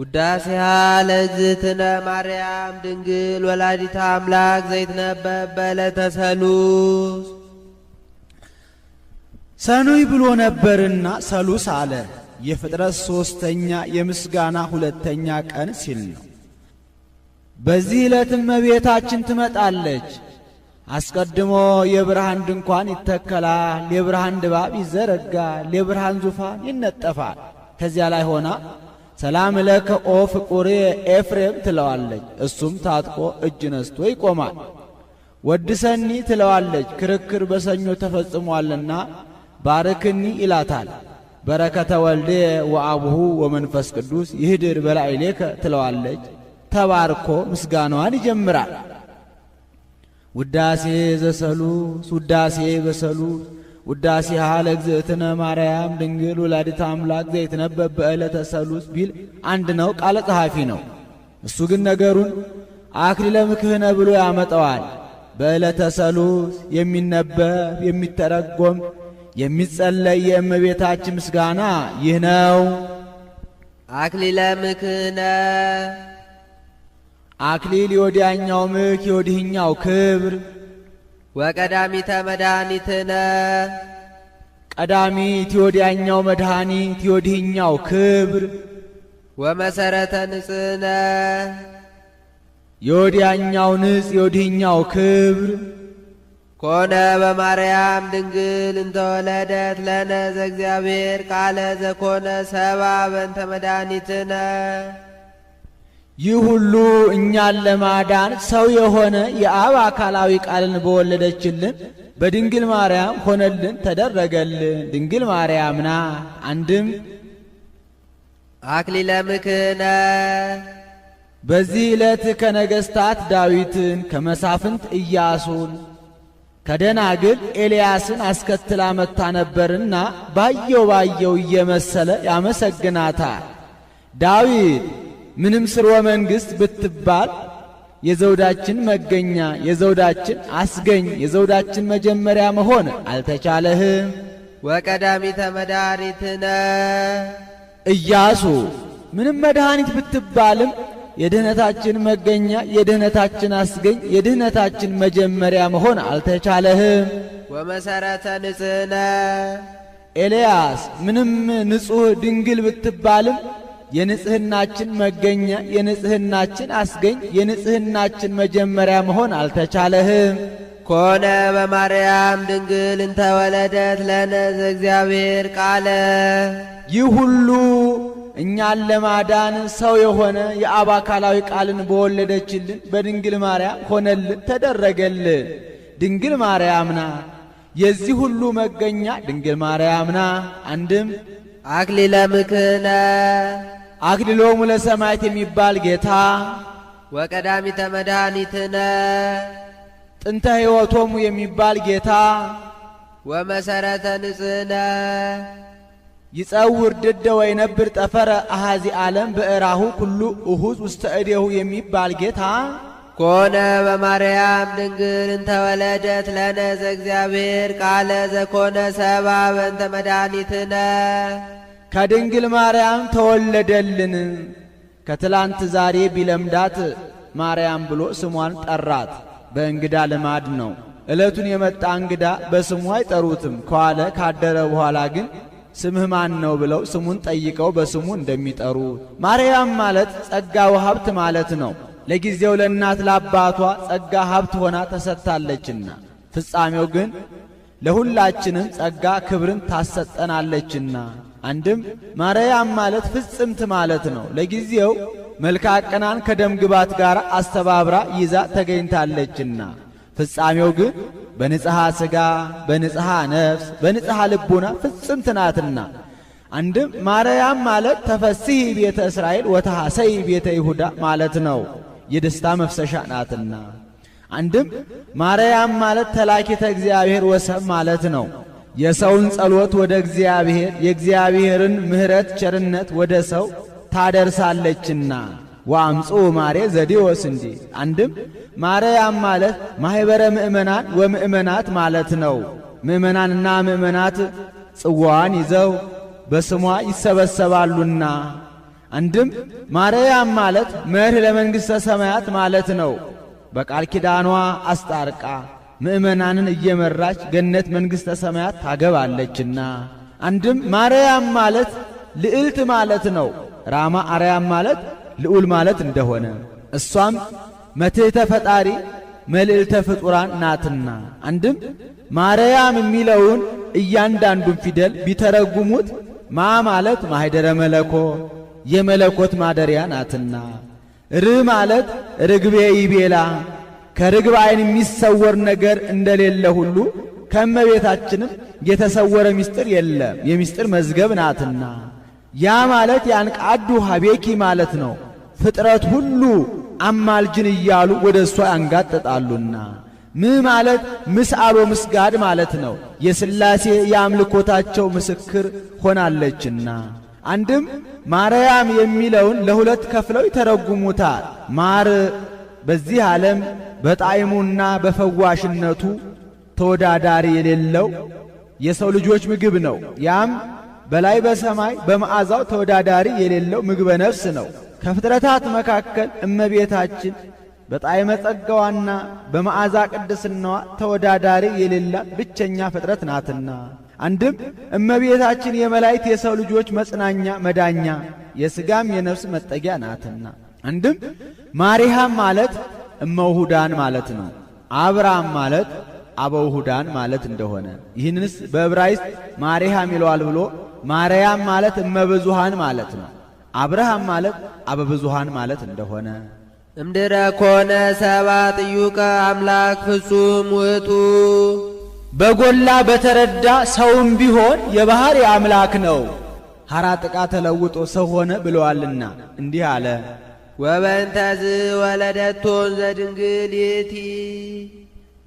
ውዳሴሃ ለእግዝእትነ ማርያም ድንግል ወላዲተ አምላክ ዘይትነበብ በዕለተ ሰሉስ። ሰኑይ ብሎ ነበርና ሰሉስ አለ። የፍጥረት ሶስተኛ የምስጋና ሁለተኛ ቀን ሲል ነው። በዚህ ዕለትም እመቤታችን ትመጣለች። አስቀድሞ የብርሃን ድንኳን ይተከላል፣ የብርሃን ድባብ ይዘረጋል፣ የብርሃን ዙፋን ይነጠፋል። ከዚያ ላይ ሆና ሰላም ለከ ኦ ፍቁሬ ኤፍሬም ትለዋለች። እሱም ታጥቆ እጅ ነስቶ ይቆማል። ወድሰኒ ትለዋለች። ክርክር በሰኞ ተፈጽሟልና ባርክኒ ይላታል። በረከተ ወልዴ ወአቡሁ ወመንፈስ ቅዱስ ይህድር በላዕሌከ ትለዋለች። ተባርኮ ምስጋናዋን ይጀምራል። ውዳሴ ዘሰሉስ ውዳሴ በሰሉስ ውዳሴሃ ለእግዝእትነ ማርያም ድንግል ወላዲተ አምላክ ዘይትነበብ በዕለተ ሰሉስ ቢል አንድ ነው፣ ቃለ ጸሐፊ ነው። እሱ ግን ነገሩን አክሊለ ምክህነ ብሎ ያመጣዋል። በዕለተ ሰሉስ የሚነበብ የሚተረጎም የሚጸለይ የእመቤታችን ምስጋና ይህ ነው። አክሊለ ምክህነ አክሊል የወዲያኛው ምክ የወዲህኛው ክብር። ወቀዳሚተ መድኃኒትነ ቀዳሚት የወዲያኛው መድኃኒት የወዲህኛው ክብር። ወመሰረተ ንጽሕነ የወዲያኛው ንጽ የወዲህኛው ክብር። ኮነ በማርያም ድንግል እንተወለደት ለነ ዘእግዚአብሔር ቃለ ዘኮነ ሰባ በእንተ መድኃኒትነ። ይህ ሁሉ እኛን ለማዳን ሰው የሆነ የአብ አካላዊ ቃልን በወለደችልን በድንግል ማርያም ሆነልን ተደረገልን። ድንግል ማርያምና አንድም አክሊለ ምክህነ በዚህ ዕለት ከነገሥታት ዳዊትን ከመሳፍንት ኢያሱን ከደናግል ኤልያስን አስከትላ መጥታ ነበርና ባየው እየመሰለ ያመሰግናታል። ዳዊት ምንም ስርወ መንግሥት ብትባል የዘውዳችን መገኛ የዘውዳችን አስገኝ የዘውዳችን መጀመሪያ መሆን አልተቻለህም። ወቀዳሚተ መድኃኒትነ ኢያሱ ምንም መድኃኒት ብትባልም የድህነታችን መገኛ የድህነታችን አስገኝ የድህነታችን መጀመሪያ መሆን አልተቻለህም። ወመሰረተ ንጽሕነ ኤልያስ ምንም ንጹሕ ድንግል ብትባልም የንጽሕናችን መገኛ የንጽሕናችን አስገኝ የንጽሕናችን መጀመሪያ መሆን አልተቻለህም። ኮነ በማርያም ድንግል እንተወለደት ለነ ዘእግዚአብሔር ቃለ ይህ ሁሉ እኛን ለማዳን ሰው የሆነ የአብ አካላዊ ቃልን በወለደችልን በድንግል ማርያም ሆነልን ተደረገልን። ድንግል ማርያምና የዚህ ሁሉ መገኛ ድንግል ማርያምና አንድም አክሊለ ምክህነ አክሊሎሙ ለሰማዕት የሚባል ጌታ ወቀዳሚተ መድኃኒትነ ጥንተ ሕይወቶሙ የሚባል ጌታ ወመሰረተ ንጽሕነ ይጸውር ድደ ወይነብር ጠፈረ አሃዚ ዓለም ብዕራሁ ኩሉ እሁዝ ውስተ እዴሁ የሚባል ጌታ ኮነ በማርያም ድንግል እንተወለደት ለነ ዘእግዚአብሔር ቃለ ዘኮነ ሰባ በእንተ መድኃኒትነ ከድንግል ማርያም ተወለደልን። ከትላንት ዛሬ ቢለምዳት ማርያም ብሎ ስሟን ጠራት። በእንግዳ ልማድ ነው። ዕለቱን የመጣ እንግዳ በስሙ አይጠሩትም። ከዋለ ካደረ በኋላ ግን ስምህ ማን ነው ብለው ስሙን ጠይቀው በስሙ እንደሚጠሩ ማርያም ማለት ጸጋ ወሀብት ማለት ነው። ለጊዜው ለእናት ለአባቷ ጸጋ ሀብት ሆና ተሰጥታለችና ፍጻሜው ግን ለሁላችንም ጸጋ ክብርን ታሰጠናለችና አንድም ማርያም ማለት ፍጽምት ማለት ነው። ለጊዜው መልካ ቀናን ከደም ግባት ጋር አስተባብራ ይዛ ተገኝታለችና ፍጻሜው ግን በንጽሐ ሥጋ በንጽሐ ነፍስ በንጽሐ ልቡና ፍጽምት ናትና አንድም ማርያም ማለት ተፈስሒ ቤተ እስራኤል ወተሐሰይ ቤተ ይሁዳ ማለት ነው። የደስታ መፍሰሻ ናትና አንድም ማርያም ማለት ተላኪተ እግዚአብሔር ወሰብ ማለት ነው። የሰውን ጸሎት ወደ እግዚአብሔር የእግዚአብሔርን ምሕረት ቸርነት ወደ ሰው ታደርሳለችና ወአምጽኡ ማሬ ዘዲዎስ እንዲ አንድም ማርያም ማለት ማኅበረ ምእመናን ወምእመናት ማለት ነው። ምእመናንና ምእመናት ጽዋዋን ይዘው በስሟ ይሰበሰባሉና አንድም ማርያም ማለት መርህ ለመንግሥተ ሰማያት ማለት ነው። በቃል ኪዳኗ አስታርቃ ምእመናንን እየመራች ገነት መንግሥተ ሰማያት ታገባለችና። አንድም ማርያም ማለት ልዕልት ማለት ነው። ራማ አርያም ማለት ልዑል ማለት እንደሆነ እሷም መትሕተ ፈጣሪ መልዕልተ ፍጡራን ናትና። አንድም ማርያም የሚለውን እያንዳንዱን ፊደል ቢተረጉሙት ማ ማለት ማኅደረ መለኮት የመለኮት ማደሪያ ናትና፣ ር ማለት ርግቤ ይቤላ ከርግብ ዓይን የሚሰወር ነገር እንደሌለ ሁሉ ከእመቤታችንም የተሰወረ ምስጢር የለም የምስጢር መዝገብ ናትና። ያ ማለት ያንቃዱ ሀቤኪ ማለት ነው። ፍጥረት ሁሉ አማልጅን እያሉ ወደ እሷ ያንጋጠጣሉና። ም ማለት ምስአሎ ምስጋድ ማለት ነው። የሥላሴ የአምልኮታቸው ምስክር ሆናለችና። አንድም ማርያም የሚለውን ለሁለት ከፍለው ይተረጉሙታል። ማር በዚህ ዓለም በጣዕሙና በፈዋሽነቱ ተወዳዳሪ የሌለው የሰው ልጆች ምግብ ነው። ያም በላይ በሰማይ በመዓዛው ተወዳዳሪ የሌለው ምግበ ነፍስ ነው። ከፍጥረታት መካከል እመቤታችን በጣዕመ ጸጋዋና በመዓዛ ቅድስናዋ ተወዳዳሪ የሌላት ብቸኛ ፍጥረት ናትና። አንድም እመቤታችን የመላእክት የሰው ልጆች መጽናኛ መዳኛ የሥጋም የነፍስ መጠጊያ ናትና። አንድም ማርያም ማለት እመውሁዳን ማለት ነው። አብርሃም ማለት አበውሁዳን ማለት እንደሆነ ይህንስ በዕብራይስጥ ማርያም ይለዋል ብሎ ማርያም ማለት እመብዙሃን ማለት ነው። አብርሃም ማለት አበብዙሃን ማለት እንደሆነ እምድረ ኮነ ሰባ ጥዩቀ አምላክ ፍጹም ውእቱ በጎላ በተረዳ ሰውም ቢሆን የባህር አምላክ ነው። ሐራ ጥቃ ተለውጦ ሰው ሆነ ብለዋልና እንዲህ አለ። ወበእንተዝ ወለደቶን ዘድንግል ይእቲ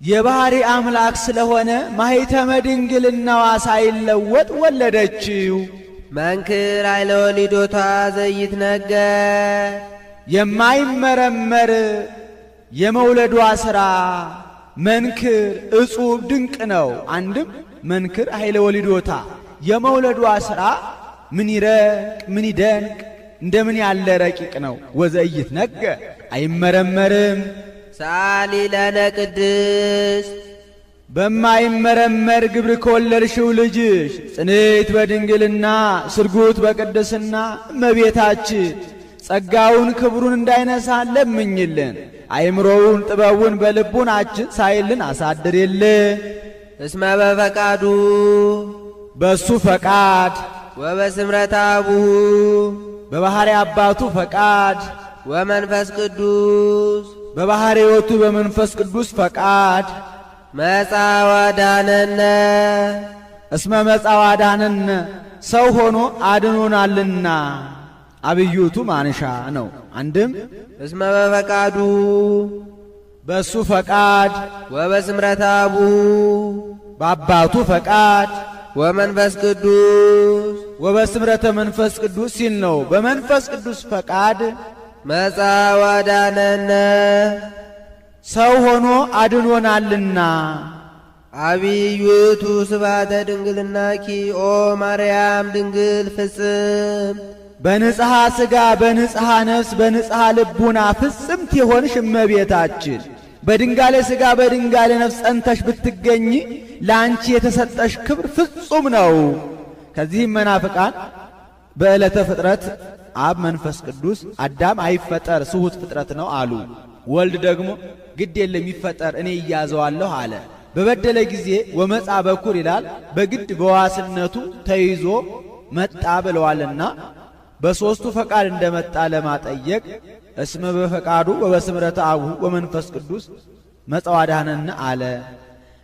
የባህሪ አምላክ ስለሆነ ማኅተመ ድንግልናዋ ሳይለወጥ ወለደችው። መንክር ኃይለ ወሊዶታ ዘይትነገር የማይመረመር የመውለዷ ሥራ መንክር እጹብ ድንቅ ነው። አንድም መንክር ኃይለ ወሊዶታ የመውለዷ ሥራ ምን ይረቅ ምን ይደንቅ እንደምን ያለ ረቂቅ ነው። ወዘኢይትነገር አይመረመርም። ሰአሊ ለነ ቅድስት በማይመረመር ግብር ከወለድሽው ልጅሽ ጽንዕት በድንግልና ስርጉት በቅድስና እመቤታችን ጸጋውን ክብሩን እንዳይነሳ ለምኝልን። አይምሮውን ጥበቡን በልቡናችን ሳይልን አሳድርልን። እስመ በፈቃዱ በሱ ፈቃድ ወበስምረተ አቡሁ በባሕሪ አባቱ ፈቃድ ወመንፈስ ቅዱስ በባሕሪ ሕይወቱ በመንፈስ ቅዱስ ፈቃድ መጻ ወአዳነነ እስመ መጻ ወአዳነነ ሰው ሆኖ አድኖናልና አብዩቱ ማንሻ ነው። አንድም እስመ በፈቃዱ በሱ ፈቃድ ወበስምረተ አቡሁ በአባቱ ፈቃድ ወመንፈስ ቅዱስ ወበስምረተ መንፈስ ቅዱስ ሲል ነው። በመንፈስ ቅዱስ ፈቃድ መጻ ወአዳነነ ሰው ሆኖ አድኖናልና። አብይ ውእቱ ስብሐተ ድንግልናኪ ኦ ማርያም ድንግል ፍጽም በንጽሐ ሥጋ በንጽሐ ነፍስ በንጽሐ ልቡና ፍጽምት የሆንሽ እመቤታችን በድንጋሌ ሥጋ በድንጋሌ ነፍስ ጸንተሽ ብትገኝ ለአንቺ የተሰጠሽ ክብር ፍጹም ነው። ከዚህም መናፍቃን በዕለተ ፍጥረት አብ መንፈስ ቅዱስ አዳም አይፈጠር ስሁት ፍጥረት ነው አሉ። ወልድ ደግሞ ግድ የለም ይፈጠር እኔ እያዘዋለሁ አለ። በበደለ ጊዜ ወመጻ በኩር ይላል። በግድ በዋስነቱ ተይዞ መጣ ብለዋልና በሦስቱ ፈቃድ እንደመጣ ለማጠየቅ እስመ በፈቃዱ ወበስምረተ አቡሁ ወመንፈስ ቅዱስ መጻ ወአዳነነ አለ።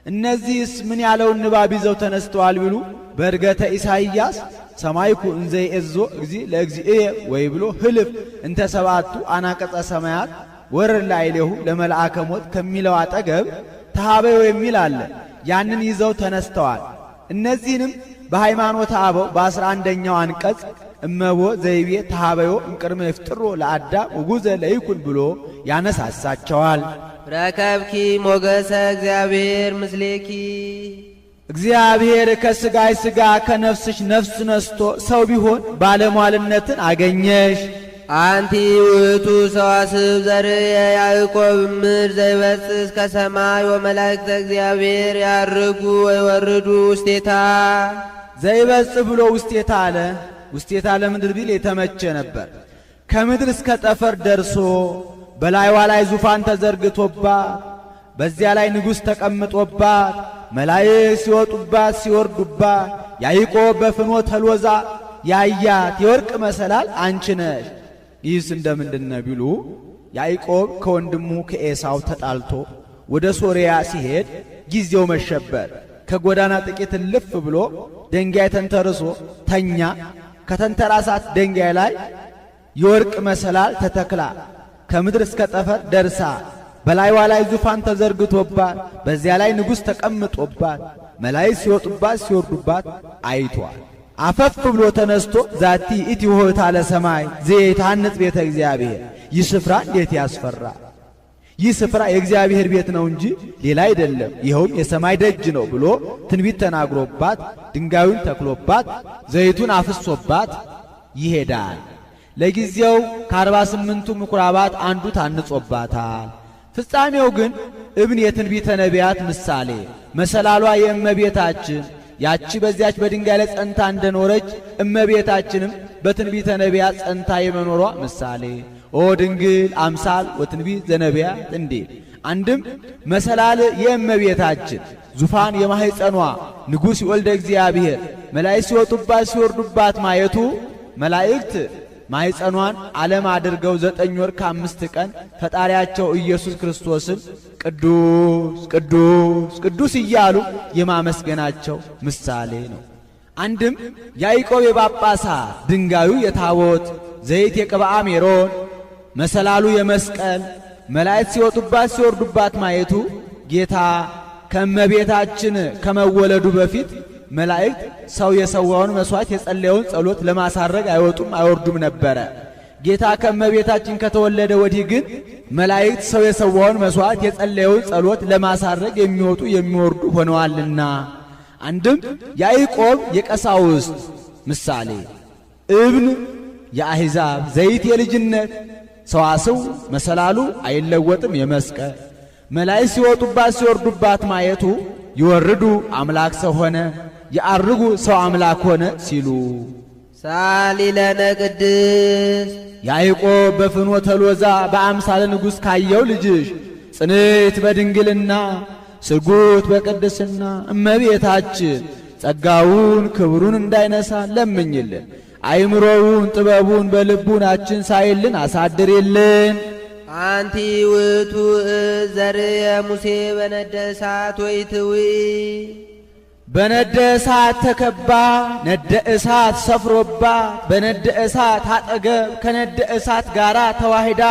እነዚህስ ምን ያለውን ንባብ ይዘው ተነስተዋል ቢሉ በእርገተ ኢሳይያስ ሰማይኩ እንዘ ይእዞ እግዚእ ለእግዚእየ ወይ ብሎ ህልፍ እንተ ሰባቱ አናቀጸ ሰማያት ወረድ ላዕሌሁ ለመልአከ ሞት ከሚለው አጠገብ ተሃበዮ የሚል አለ። ያንን ይዘው ተነስተዋል። እነዚህንም በሃይማኖተ አበው በ11ኛው አንቀጽ እመቦ ዘይቤ ተሃበዮ እምቅድመ ይፍጥሮ ለአዳም ውጉዘ ለይኩን ብሎ ያነሳሳቸዋል። ረከብኪ ሞገሰ እግዚአብሔር ምስሌኪ እግዚአብሔር ከሥጋሽ ሥጋ ከነፍስሽ ነፍስ ነስቶ ሰው ቢሆን ባለሟልነትን አገኘሽ። አንቲ ውእቱ ሰዋስብ ዘርየ ያዕቆብ እምድር ዘይበጽሕ እስከ ሰማይ ወመላእክተ እግዚአብሔር ያርጉ ወይወርዱ ውስቴታ። ዘይበጽሕ ብሎ ውስቴታ አለ። ውስቴታ ለምድር ቢል የተመቸ ነበር። ከምድር እስከ ጠፈር ደርሶ በላይዋ ላይ ዙፋን ተዘርግቶባት በዚያ ላይ ንጉሥ ተቀምጦባት መላእክት ሲወጡባት ሲወርዱባት ያዕቆብ በፍኖተ ሎዛ ያያት የወርቅ መሰላል አንቺ ነሽ። ይህስ እንደምንድነው ቢሉ ያዕቆብ ከወንድሙ ከኤሳው ተጣልቶ ወደ ሶርያ ሲሄድ ጊዜው መሸበር። ከጎዳና ጥቂት እልፍ ብሎ ደንጋይ ተንተርሶ ተኛ። ከተንተራሳት ደንጋይ ላይ የወርቅ መሰላል ተተክላ ከምድር እስከ ጠፈር ደርሳ በላይዋ ላይ ዙፋን ተዘርግቶባት በዚያ ላይ ንጉሥ ተቀምጦባት መላእክት ሲወጡባት ሲወርዱባት አይቷል። አፈፍ ብሎ ተነስቶ ዛቲ ኢቲ ሆታ ለሰማይ ዘይታንጽ ቤተ እግዚአብሔር፣ ይህ ስፍራ እንዴት ያስፈራ! ይህ ስፍራ የእግዚአብሔር ቤት ነው እንጂ ሌላ አይደለም፣ ይኸውም የሰማይ ደጅ ነው ብሎ ትንቢት ተናግሮባት ድንጋዩን ተክሎባት ዘይቱን አፍሶባት ይሄዳል። ለጊዜው ከ48ቱ ምኵራባት አንዱ ታንጾባታል። ፍጻሜው ግን እብን የትንቢተ ነቢያት ምሳሌ መሰላሏ የእመቤታችን ያቺ በዚያች በድንጋይ ላይ ጸንታ እንደኖረች እመቤታችንም በትንቢተ ነቢያት ጸንታ የመኖሯ ምሳሌ ኦ ድንግል አምሳል ወትንቢት ዘነቢያት እንዲል። አንድም መሰላል የእመቤታችን ዙፋን የማኅፀኗ ንጉሥ ወልደ እግዚአብሔር መላእክት ሲወጡባት ሲወርዱባት ማየቱ መላእክት ማኅፀኗን ዓለም አድርገው 9 ወር ከ5 ቀን ፈጣሪያቸው ኢየሱስ ክርስቶስን ቅዱስ ቅዱስ ቅዱስ እያሉ የማመስገናቸው ምሳሌ ነው። አንድም ያዕቆብ የጳጳሳት ድንጋዩ የታቦት ዘይት የቅብዓ ሜሮን መሰላሉ የመስቀል መላእክት ሲወጡባት ሲወርዱባት ማየቱ ጌታ ከእመቤታችን ከመወለዱ በፊት መላእክት ሰው የሰዋውን መሥዋዕት የጸለየውን ጸሎት ለማሳረግ አይወጡም አይወርዱም ነበረ። ጌታ ከእመቤታችን ከተወለደ ወዲህ ግን መላእክት ሰው የሰዋውን መሥዋዕት የጸለየውን ጸሎት ለማሳረግ የሚወጡ የሚወርዱ ሆነዋልና። አንድም ያዕቆብ የቀሳውስት ምሳሌ እብን የአሕዛብ ዘይት የልጅነት ሰዋስው መሰላሉ አይለወጥም የመስቀል መላእክት ሲወጡባት ሲወርዱባት ማየቱ ይወርዱ አምላክ ሰው ሆነ ያርጉ ሰው አምላክ ሆነ ሲሉ ሳሊ ለነ ቅድስት ያዕቆብ በፍኖተ ሎዛ በአምሳለ ንጉሥ ካየው ልጅሽ ጽንዕት በድንግልና ስጉት በቅድስና እመቤታችን ጸጋውን ክብሩን እንዳይነሳ ለምኝልን። አይምሮውን ጥበቡን በልቡናችን ሳይልን አሳድርልን። አንቲ ውእቱ ዘርየ ሙሴ በነደ እሳት ወይትዊ በነደ እሳት ተከባ ነደ እሳት ሰፍሮባት በነደ እሳት አጠገብ ከነደ እሳት ጋር ተዋሂዳ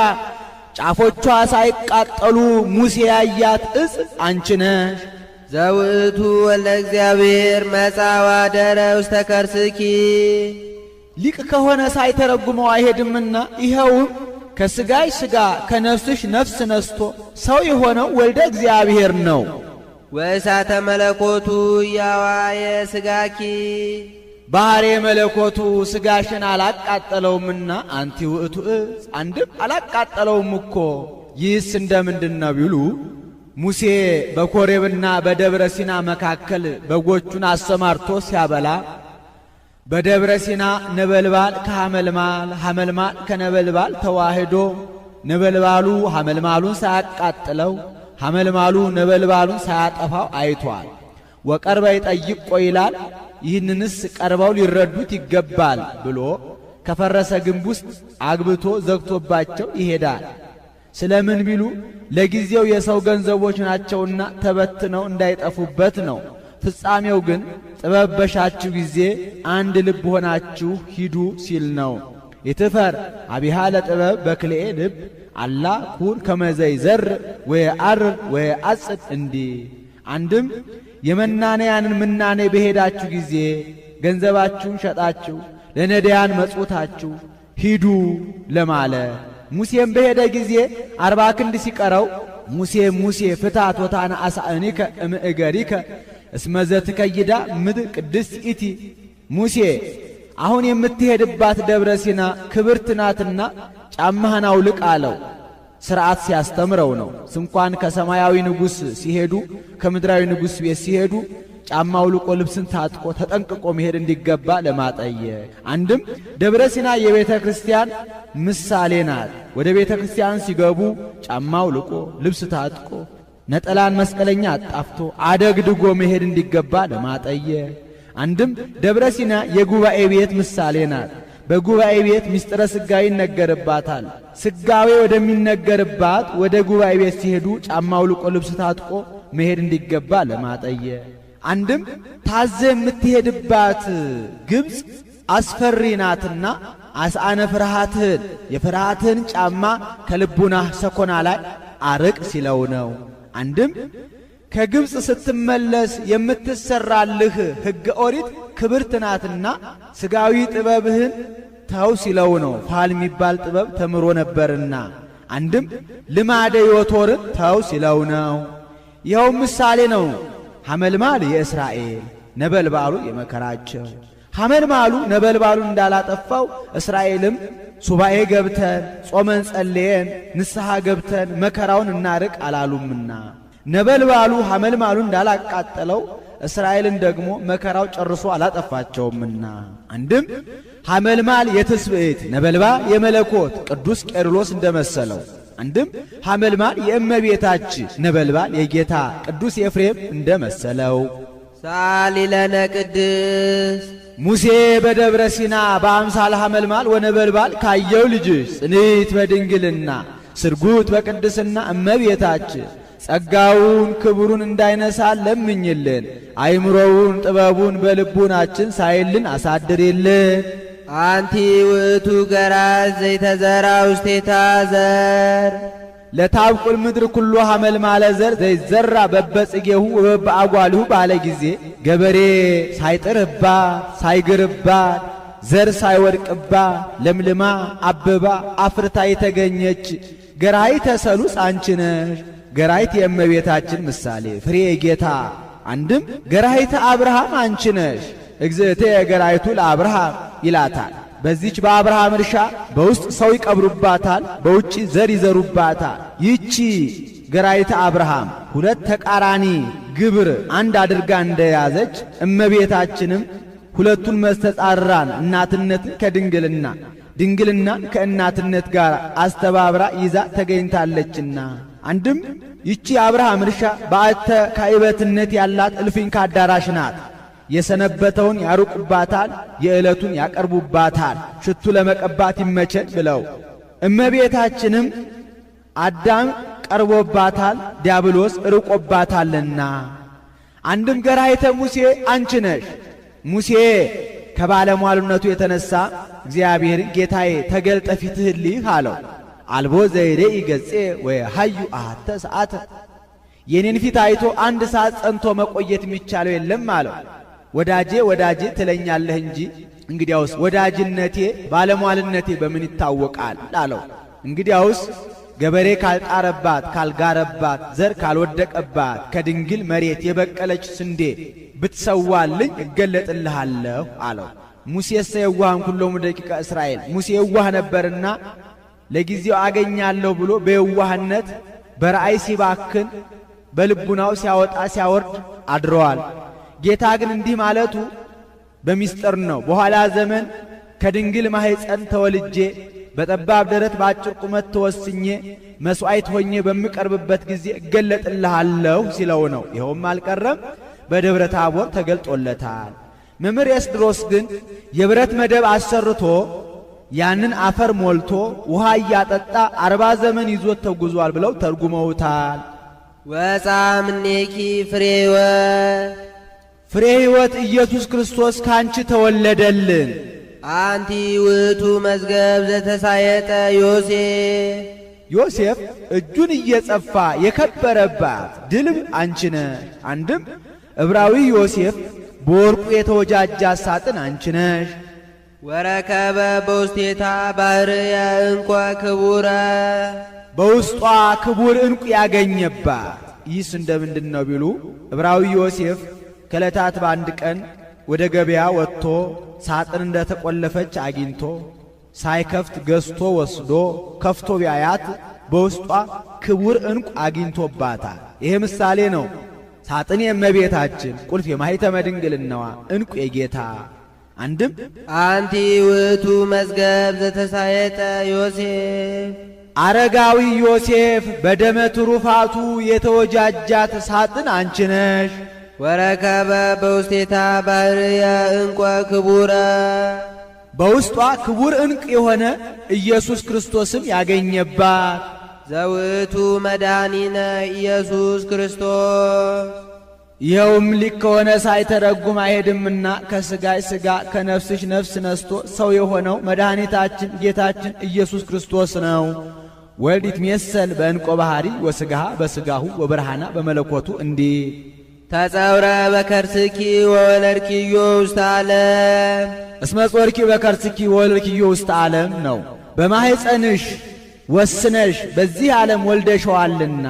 ጫፎቿ ሳይቃጠሉ ሙሴ ያያት ዕፅ አንቺ ነሽ። ዘውእቱ ወልደ እግዚአብሔር መጻ ወአደረ ውስተ ከርስኪ ሊቅ ከሆነ ሳይተረጉመው አይሄድምና ይኸውም ከሥጋሽ ሥጋ ከነፍስሽ ነፍስ ነስቶ ሰው የሆነው ወልደ እግዚአብሔር ነው። ወእሳተ መለኮቱ ያዋየ ሥጋኪ ባሕሬ መለኮቱ ሥጋሽን አላቃጠለውምና አንቲ ውእቱ ዕፅ አንድም አላቃጠለውም እኮ። ይህስ እንደምንድነው ቢሉ ሙሴ በኮሬብና በደብረ ሲና መካከል በጎቹን አሰማርቶ ሲያበላ በደብረ ሲና ነበልባል ከሐመልማል ሐመልማል ከነበልባል ተዋህዶ ነበልባሉ ሐመልማሉን ሳያቃጥለው ሐመልማሉ ነበልባሉን ሳያጠፋው አይቷል። ወቀርበ ይጠይቆ ይላል። ይህንንስ ቀርበው ሊረዱት ይገባል ብሎ ከፈረሰ ግንብ ውስጥ አግብቶ ዘግቶባቸው ይሄዳል። ስለምን ቢሉ ለጊዜው የሰው ገንዘቦች ናቸውና ተበትነው እንዳይጠፉበት ነው። ፍጻሜው ግን ጥበብ በሻችሁ ጊዜ አንድ ልብ ሆናችሁ ሂዱ ሲል ነው። ይትፈር አቢሃ ለጥበብ በክልኤ ልብ አላ ኩን ከመዘይ ዘር ወየዐርር ወየዐጽድ እንዲህ። አንድም የመናንያንን ምናኔ በሄዳችሁ ጊዜ ገንዘባችሁን ሸጣችሁ ለነዳያን መጽውታችሁ ሂዱ ለማለ። ሙሴም በሄደ ጊዜ 40 ክንድ ሲቀረው ሙሴ ፍታት ወታነ አሳእኒከ እምእገሪከ እስመዘት ከይዳ ምድር ቅድስት ኢቲ ሙሴ አሁን የምትሄድባት ደብረ ሲና ክብርት ናትና ጫማህን አውልቅ አለው። ሥርዓት ሲያስተምረው ነው። ስንኳን ከሰማያዊ ንጉሥ ሲሄዱ ከምድራዊ ንጉሥ ቤት ሲሄዱ ጫማ አውልቆ ልብስን ታጥቆ ተጠንቅቆ መሄድ እንዲገባ ለማጠየቅ። አንድም ደብረ ሲና የቤተ ክርስቲያን ምሳሌ ናት። ወደ ቤተ ክርስቲያን ሲገቡ ጫማ አውልቆ ልብስ ታጥቆ ነጠላን መስቀለኛ አጣፍቶ አደግድጎ መሄድ እንዲገባ ለማጠየቅ። አንድም ደብረ ሲና የጉባኤ ቤት ምሳሌ ናት። በጉባኤ ቤት ምስጢረ ሥጋዌ ይነገርባታል። ሥጋዌ ወደሚነገርባት ወደ ጉባኤ ቤት ሲሄዱ ጫማ አውልቆ ልብስ ታጥቆ መሄድ እንዲገባ ለማጠየቅ። አንድም ታዘ የምትሄድባት ግብፅ አስፈሪ ናትና አስአነ ፍርሃትህን የፍርሃትህን ጫማ ከልቡናህ ሰኮና ላይ አርቅ ሲለው ነው። አንድም ከግብፅ ስትመለስ የምትሰራልህ ሕገ ኦሪት ክብርት ናትና ሥጋዊ ጥበብህን ተው ሲለው ነው። ፋል የሚባል ጥበብ ተምሮ ነበርና። አንድም ልማደ ዮቶርን ተው ሲለው ነው። ይኸው ምሳሌ ነው። ሐመልማል የእስራኤል ነበልባሉ የመከራቸው። ሐመልማሉ ነበልባሉን እንዳላጠፋው እስራኤልም ሱባኤ ገብተን ጾመን ጸልየን ንስሐ ገብተን መከራውን እናርቅ አላሉምና ነበልባሉ ሐመልማሉን እንዳላቃጠለው እስራኤልን ደግሞ መከራው ጨርሶ አላጠፋቸውምና። አንድም ሐመልማል የትስብእት ነበልባል የመለኮት ቅዱስ ቄርሎስ እንደመሰለው። አንድም ሐመልማል የእመቤታችን ነበልባል የጌታ ቅዱስ ኤፍሬም እንደመሰለው። ሳሊለነ ቅድስ ሙሴ በደብረ ሲና በአምሳለ ሐመልማል ወነበልባል ካየው ልጅሽ ጽንዕት በድንግልና ስርጉት በቅድስና እመቤታችን ጸጋውን ክብሩን እንዳይነሳ ለምኝልን። አይምሮውን ጥበቡን በልቡናችን ሳይልን አሳድሪልን። አንቲ ውእቱ ገራዝ ዘይተዘራ ውስቴታ ዘር ለታብቁል ምድር ኩሎ ሐመልማለ ዘር ዘይዘራ በበጽጌሁ ወበአጓልሁ ባለ ጊዜ ገበሬ ሳይጥርባት ሳይግርባት ዘር ሳይወድቅባት ለምልማ አበባ አፍርታ የተገኘች ገራይተ ሰሉስ አንቺ ነሽ። ገራይት የእመቤታችን ምሳሌ ፍሬ ጌታ። አንድም ገራይተ አብርሃም አንቺ ነሽ። እግዝእቴ ገራይቱ ለአብርሃም ይላታል። በዚች በአብርሃም እርሻ በውስጥ ሰው ይቀብሩባታል፣ በውጪ ዘር ይዘሩባታል። ይቺ ገራይተ አብርሃም ሁለት ተቃራኒ ግብር አንድ አድርጋ እንደያዘች እመቤታችንም ሁለቱን መስተጻራን እናትነትን ከድንግልና ድንግልናን ከእናትነት ጋር አስተባብራ ይዛ ተገኝታለችና። አንድም ይቺ አብርሃም እርሻ በአተ ካይበትነት ያላት እልፍኝ ካዳራሽ ናት። የሰነበተውን ያሩቁባታል፣ የዕለቱን ያቀርቡባታል፣ ሽቱ ለመቀባት ይመቸን ብለው። እመቤታችንም አዳም ቀርቦባታል፣ ዲያብሎስ ርቆባታልና። አንድም ገራይተ ሙሴ አንቺ ነሽ። ሙሴ ከባለሟልነቱ የተነሳ እግዚአብሔርን ጌታዬ ተገልጠ ፊትህን ልይህ አለው። አልቦ ዘይሬኢ ገጼ ወየሐዩ አሐተ ሰዓተ የኔን ፊት አይቶ አንድ ሰዓት ጸንቶ መቆየት የሚቻለው የለም አለው። ወዳጄ ወዳጄ ትለኛለህ እንጂ እንግዲያውስ ወዳጅነቴ ባለሟልነቴ በምን ይታወቃል አለው። እንግዲያውስ ገበሬ ካልጣረባት ካልጋረባት ዘር ካልወደቀባት ከድንግል መሬት የበቀለች ስንዴ ብትሰዋልኝ እገለጥልሃለሁ አለው። ሙሴሰ የዋህን ኩሎሙ ደቂቀ እስራኤል ሙሴ የዋህ ነበርና ለጊዜው አገኛለሁ ብሎ በየዋህነት በራእይ ሲባክን በልቡናው ሲያወጣ ሲያወርድ አድረዋል። ጌታ ግን እንዲህ ማለቱ በሚስጥር ነው። በኋላ ዘመን ከድንግል ማኅፀን ተወልጄ በጠባብ ደረት በአጭር ቁመት ተወስኜ መሥዋዕት ሆኜ በምቀርብበት ጊዜ እገለጥልሃለሁ ሲለው ነው። ይኸውም አልቀረም በደብረ ታቦር ተገልጦለታል። መምህር ኤስድሮስ ግን የብረት መደብ አሰርቶ ያንን አፈር ሞልቶ ውሃ እያጠጣ 40 ዘመን ይዞት ተጉዟል ብለው ተርጉመውታል። ወፃ እምኔኪ ፍሬ ሕይወት ፍሬ ሕይወት ኢየሱስ ክርስቶስ ካንቺ ተወለደልን። አንቲ ውእቱ መዝገብ ዘተሳየጠ ዮሴፍ ዮሴፍ እጁን እየጸፋ የከበረባት ድልብ አንቺ ነሽ። አንድም ዕብራዊ ዮሴፍ በወርቁ የተወጃጃ ሳጥን አንቺ ነሽ። ወረከበ በውስቴታ ባሕርየ ዕንቈ ክቡረ በውስጧ ክቡር ዕንቁ ያገኘባት። ይህስ እንደምንድን ነው ቢሉ ዕብራዊ ዮሴፍ ከዕለታት በአንድ ቀን ወደ ገበያ ወጥቶ ሳጥን እንደተቆለፈች አግኝቶ ሳይከፍት ገዝቶ ወስዶ ከፍቶ ቢያያት በውስጧ ክቡር ዕንቁ አግኝቶባታል። ይሄ ምሳሌ ነው። ሳጥን የእመቤታችን፣ ቁልፍ የማኅተመ ድንግልናዋ፣ ዕንቁ የጌታ። አንድም አንቲ ውእቱ መዝገብ ዘተሳየጠ ዮሴፍ፣ አረጋዊ ዮሴፍ በደመ ትሩፋቱ የተወጃጃት ሳጥን አንቺ ነሽ። ወረከበ በውስቴታ ባሕርየ ዕንቈ ክቡረ፣ በውስጧ ክቡር ዕንቅ የሆነ ኢየሱስ ክርስቶስም ያገኘባት። ዘውእቱ መድኃኒነ ኢየሱስ ክርስቶስ፣ ይኸውም ሊክ ከሆነ ሳይተረጉም አይሄድምና ከሥጋሽ ሥጋ ከነፍስሽ ነፍስ ነስቶ ሰው የሆነው መድኃኒታችን ጌታችን ኢየሱስ ክርስቶስ ነው። ወልድ ይትሜሰል በዕንቆ ባሕሪ ወሥጋሃ በሥጋሁ ወብርሃና በመለኮቱ እንዲህ ተጸውረ በከርስኪ ወወለድኪዮ ውስተ ዓለም፣ እስመ ጾርኪ በከርስኪ ወወለድኪዮ ውስተ ዓለም ነው። በማኅፀንሽ ወስነሽ በዚህ ዓለም ወልደሸዋልና።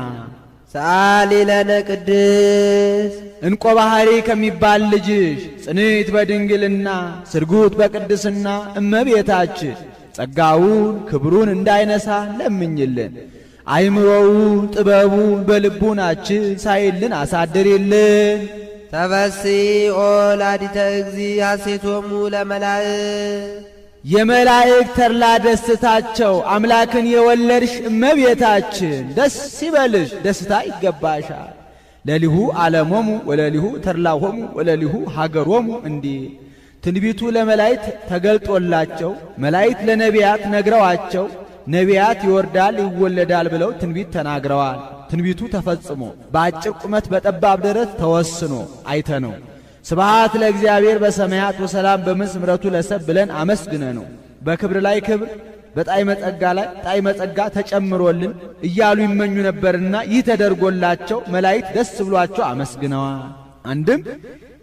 ሰአሊ ለነ ቅድስ ዕንቆ ባሕሪ ከሚባል ልጅሽ ጽንዕት በድንግልና ስርጉት በቅድስና እመቤታችን ጸጋውን ክብሩን እንዳይነሳ ለምኝልን። አይምሮውን ጥበቡን በልቡናችን ሳይልን አሳድሪልን። ተፈሥሒ ኦ ወላዲተ እግዚእ ሐሴቶሙ ለመላእክት፣ የመላእክት ተድላ ደስታቸው አምላክን የወለድሽ እመቤታችን ደስ ይበልሽ፣ ደስታ ይገባሻል። ለሊሁ ዓለሞሙ ወለሊሁ ተድላሆሙ ወለሊሁ ሀገሮሙ እንዲህ ትንቢቱ ለመላእክት ተገልጦላቸው መላእክት ለነቢያት ነግረዋቸው ነቢያት ይወርዳል ይወለዳል ብለው ትንቢት ተናግረዋል። ትንቢቱ ተፈጽሞ በአጭር ቁመት በጠባብ ደረት ተወስኖ አይተነው። ስብሐት ለእግዚአብሔር በሰማያት ወሰላም በምድር ምሕረቱ ለሰብ ብለን አመስግነ ነው። በክብር ላይ ክብር በጣዕመ ጸጋ ላይ ጣዕመ ጸጋ ተጨምሮልን እያሉ ይመኙ ነበርና ይህ ተደርጎላቸው መላእክት ደስ ብሏቸው አመስግነዋል። አንድም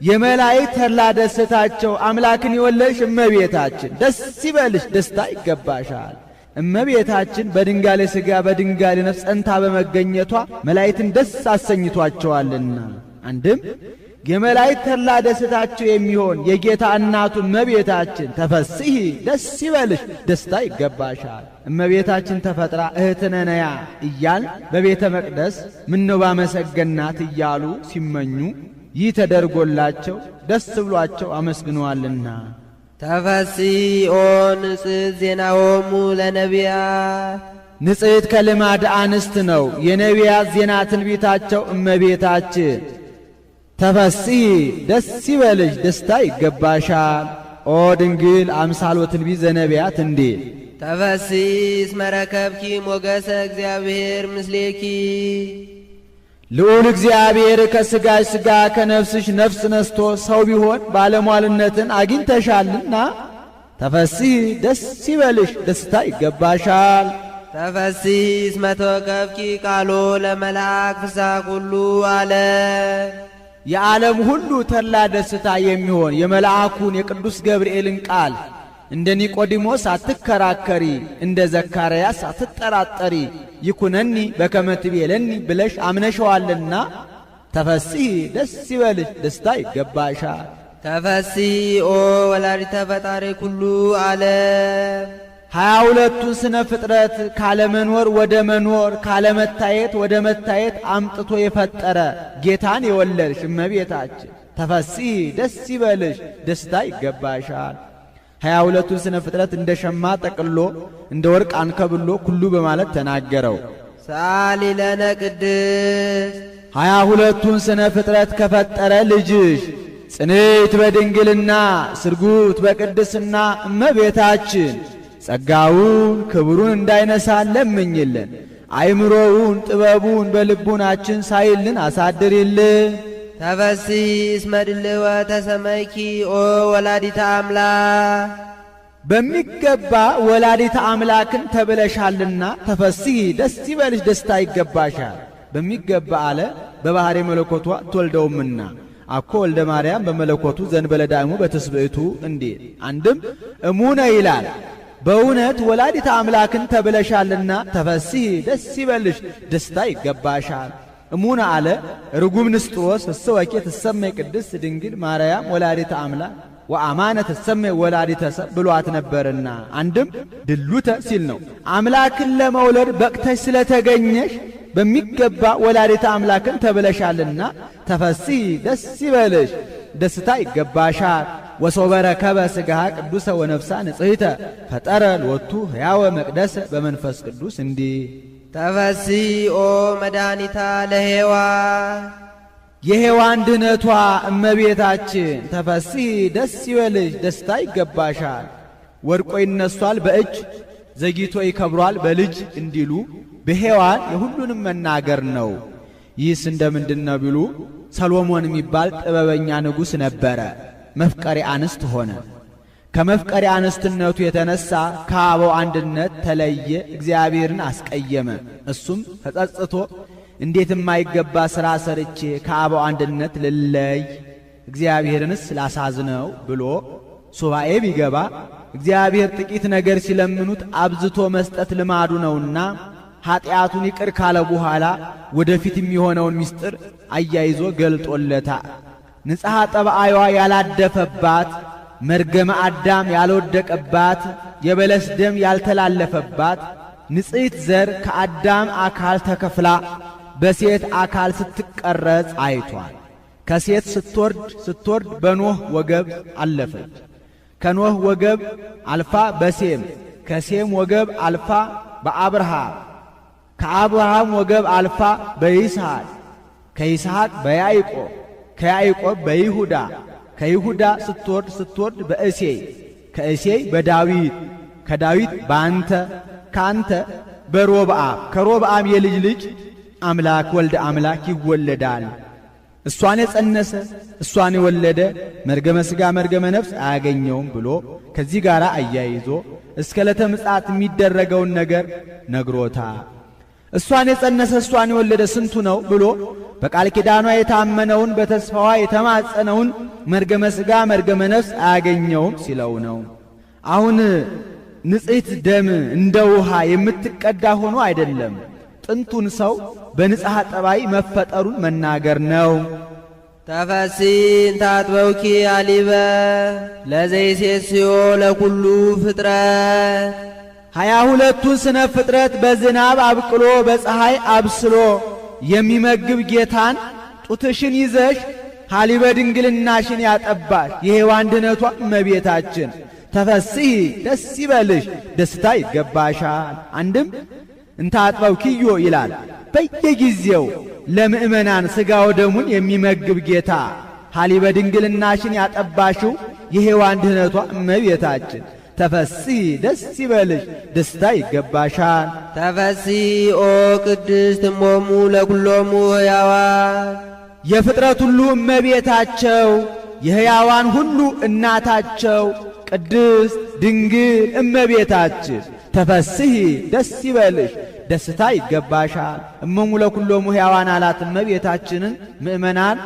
የመላእክት ተድላ ደስታቸው አምላክን የወለድሽ እመቤታችን ደስ ይበልሽ፣ ደስታ ይገባሻል። እመቤታችን በድንጋሌ ሥጋ በድንጋሌ ነፍስ ጸንታ በመገኘቷ መላእክትን ደስ አሰኝቷቸዋልና። አንድም የመላእክት ተድላ ደስታቸው የሚሆን የጌታ እናቱ እመቤታችን ተፈሥሒ ደስ ይበልሽ፣ ደስታ ይገባሻል። እመቤታችን ተፈጥራ እህትነ ነያ እያል በቤተ መቅደስ ምነው ባመሰገናት እያሉ ሲመኙ ይህ ተደርጎላቸው ደስ ብሏቸው አመስግነዋልና። ተፈሥሒ ኦ ንጽሕት ዜናሆሙ ለነቢያት፣ ንጽሕት ከልማድ አንስት ነው የነቢያት ዜና ትንቢታቸው እመቤታችን ተፈሥሒ ደስ ይበልሽ፣ ደስታ ይገባሻል። ኦ ድንግል አምሳሎ ትንቢት ዘነቢያት እንዲል ተፈሥሒ እስመ ረከብኪ ሞገሰ እግዚአብሔር ምስሌኪ፣ ልዑል እግዚአብሔር ከሥጋሽ ሥጋ ከነፍስሽ ነፍስ ነስቶ ሰው ቢሆን ባለሟልነትን አግኝተሻልና ተፈሥሒ ደስ ይበልሽ፣ ደስታ ይገባሻል። ተፈሥሒ እስመ ተወከፍኪ ቃሎ ለመልአክ ፍስሐ ኩሉ ዓለም፣ የዓለም ሁሉ ተድላ ደስታ የሚሆን የመልአኩን የቅዱስ ገብርኤልን ቃል እንደ ኒቆዲሞስ አትከራከሪ፣ እንደ ዘካርያስ አትጠራጠሪ፣ ይኩነኒ በከመ ትቤለኒ ብለሽ አምነሸዋልና ተፈሥሒ ደስ ይበልሽ፣ ደስታ ይገባሻል። ተፈሥሒ ኦ ወላዲተ ፈጣሪ ኩሉ ዓለም፣ 22ቱን ስነ ፍጥረት ካለመኖር ወደ መኖር ካለመታየት ወደ መታየት አምጥቶ የፈጠረ ጌታን የወለድሽ እመቤታችን ተፈሥሒ ደስ ይበልሽ፣ ደስታ ይገባሻል። 22ቱን ስነ ፍጥረት እንደ ሸማ ጠቅሎ እንደ ወርቅ አንከብሎ ኩሉ በማለት ተናገረው። ሰአሊ ለነ ቅድስት 22ቱን ስነ ፍጥረት ከፈጠረ ልጅሽ ጽንዕት በድንግልና ስርጉት በቅድስና እመቤታችን ጸጋውን ክብሩን እንዳይነሳ ለምኝልን። አይምሮውን ጥበቡን በልቡናችን ሳይልን አሳድሪልን። ተፈሥሒ እስመ ድልወ ተሰመይኪ ኦ ወላዲተ አምላክ፣ በሚገባ ወላዲተ አምላክን ተብለሻልና ተፈሥሒ ደስ ይበልሽ፣ ደስታ ይገባሻል። በሚገባ አለ በባሕሪ መለኮቷ ትወልደውምና አኮ ወልደ ማርያም በመለኮቱ ዘንበለ ዳይሙ በትስብእቱ እንዲል። አንድም እሙነ ይላል በእውነት ወላዲተ አምላክን ተብለሻልና ተፈሥሒ ደስ ይበልሽ፣ ደስታ ይገባሻል። እሙነ አለ ርጉም ንስጥሮስ እሰወኬ ትሰመይ ቅድስት ድንግል ማርያም ወላዲተ አምላክ ወአማነ ትሰመይ ወላዲተ ሰብ ብሏት ነበርና አንድም ድሉተ ሲል ነው። አምላክን ለመውለድ በቅተሽ ስለተገኘሽ በሚገባ ወላዲተ አምላክን ተብለሻልና ተፈሥሒ ደስ ይበልሽ፣ ደስታ ይገባሻል። ወሶበረከበ ሥጋሃ ቅዱሰ ወነፍሳ ንጽሕተ ፈጠረ ሎቱ ሕያወ መቅደሰ በመንፈስ ቅዱስ እንዲህ ተፈሥሒ ኦ መድኃኒታ ለሔዋን የሔዋን ድኅነቷ እመቤታችን ተፈሥሒ ደስ ይበልሽ፣ ደስታ ይገባሻል። ወድቆ ይነሷል በእጅ ዘግይቶ ይከብሯል በልጅ እንዲሉ በሔዋን የሁሉንም መናገር ነው። ይህስ እንደምንድን ነው ቢሉ ሰሎሞን የሚባል ጥበበኛ ንጉሥ ነበረ። መፍቀሬ አንስት ሆነ። ከመፍቀሬ አንስትነቱ የተነሳ ከአበው አንድነት ተለየ፣ እግዚአብሔርን አስቀየመ። እሱም ተጸጽቶ እንዴት የማይገባ ሥራ ሰርቼ ከአበው አንድነት ልለይ እግዚአብሔርንስ ላሳዝነው ብሎ ሱባኤ ቢገባ እግዚአብሔር ጥቂት ነገር ሲለምኑት አብዝቶ መስጠት ልማዱ ነውና ኀጢአቱን ይቅር ካለ በኋላ ወደፊት የሚሆነውን ምስጢር አያይዞ ገልጦለታል። ንጽሐ ጠባይዋ ያላደፈባት፣ መርገመ አዳም ያልወደቀባት፣ የበለስ ደም ያልተላለፈባት ንጽሕት ዘር ከአዳም አካል ተከፍላ በሴት አካል ስትቀረጽ አይቷል። ከሴት ስትወርድ በኖህ ወገብ አለፈች። ከኖህ ወገብ አልፋ በሴም፣ ከሴም ወገብ አልፋ በአብርሃም፣ ከአብርሃም ወገብ አልፋ በይስሐቅ፣ ከይስሐቅ በያዕቆብ፣ ከያዕቆብ በይሁዳ፣ ከይሁዳ ስትወርድ በእሴይ፣ ከእሴይ በዳዊት፣ ከዳዊት በአንተ፣ ከአንተ በሮብዓም፣ ከሮብዓም የልጅ ልጅ አምላክ ወልደ አምላክ ይወለዳል። እሷን የጸነሰ እሷን የወለደ መርገመ ሥጋ መርገመ ነፍስ አያገኘውም ብሎ ከዚህ ጋር አያይዞ እስከ ዕለተ ምጽአት የሚደረገውን ነገር ነግሮታ። እሷን የጸነሰ እሷን የወለደ ስንቱ ነው ብሎ በቃል ኪዳኗ የታመነውን በተስፋዋ የተማጸነውን መርገመ ሥጋ መርገመ ነፍስ አያገኘውም ሲለው ነው። አሁን ንጽሕት ደም እንደ ውሃ የምትቀዳ ሆኖ አይደለም። ጥንቱን ሰው በንጽሐ ጠባይ መፈጠሩን መናገር ነው። ተፈሥሒ እንተ አጥበውኪ አሊበ ለዘይሴስዮ ለኩሉ ፍጥረት 22ቱን ስነ ፍጥረት በዝናብ አብቅሎ በፀሐይ አብስሎ የሚመግብ ጌታን ጡትሽን ይዘሽ ሀሊበ ድንግልናሽን ያጠባሽ የሔዋን ድኅነቷ እመቤታችን ተፈሥሒ ደስ ይበልሽ፣ ደስታ ይገባሻል። አንድም እንተ አጥበውኪዮ ይላል። በየጊዜው ለምእመናን ሥጋ ወደሙን የሚመግብ ጌታ ሀሊበ ድንግልናሽን ያጠባሽው የሔዋን ድኅነቷ እመቤታችን ተፈሥሒ ደስ ይበልሽ፣ ደስታ ይገባሻል። ተፈሥሒ ኦ ቅድስት እሞሙ ለኵሎሙ ሕያዋን የፍጥረት ሁሉ እመቤታቸው የሕያዋን ሁሉ እናታቸው ቅድስት ድንግል እመቤታችን ተፈሥሒ ደስ ይበልሽ፣ ደስታ ይገባሻል። እሞሙ ለኵሎሙ ሕያዋን አላት። እመቤታችንን ምእመናን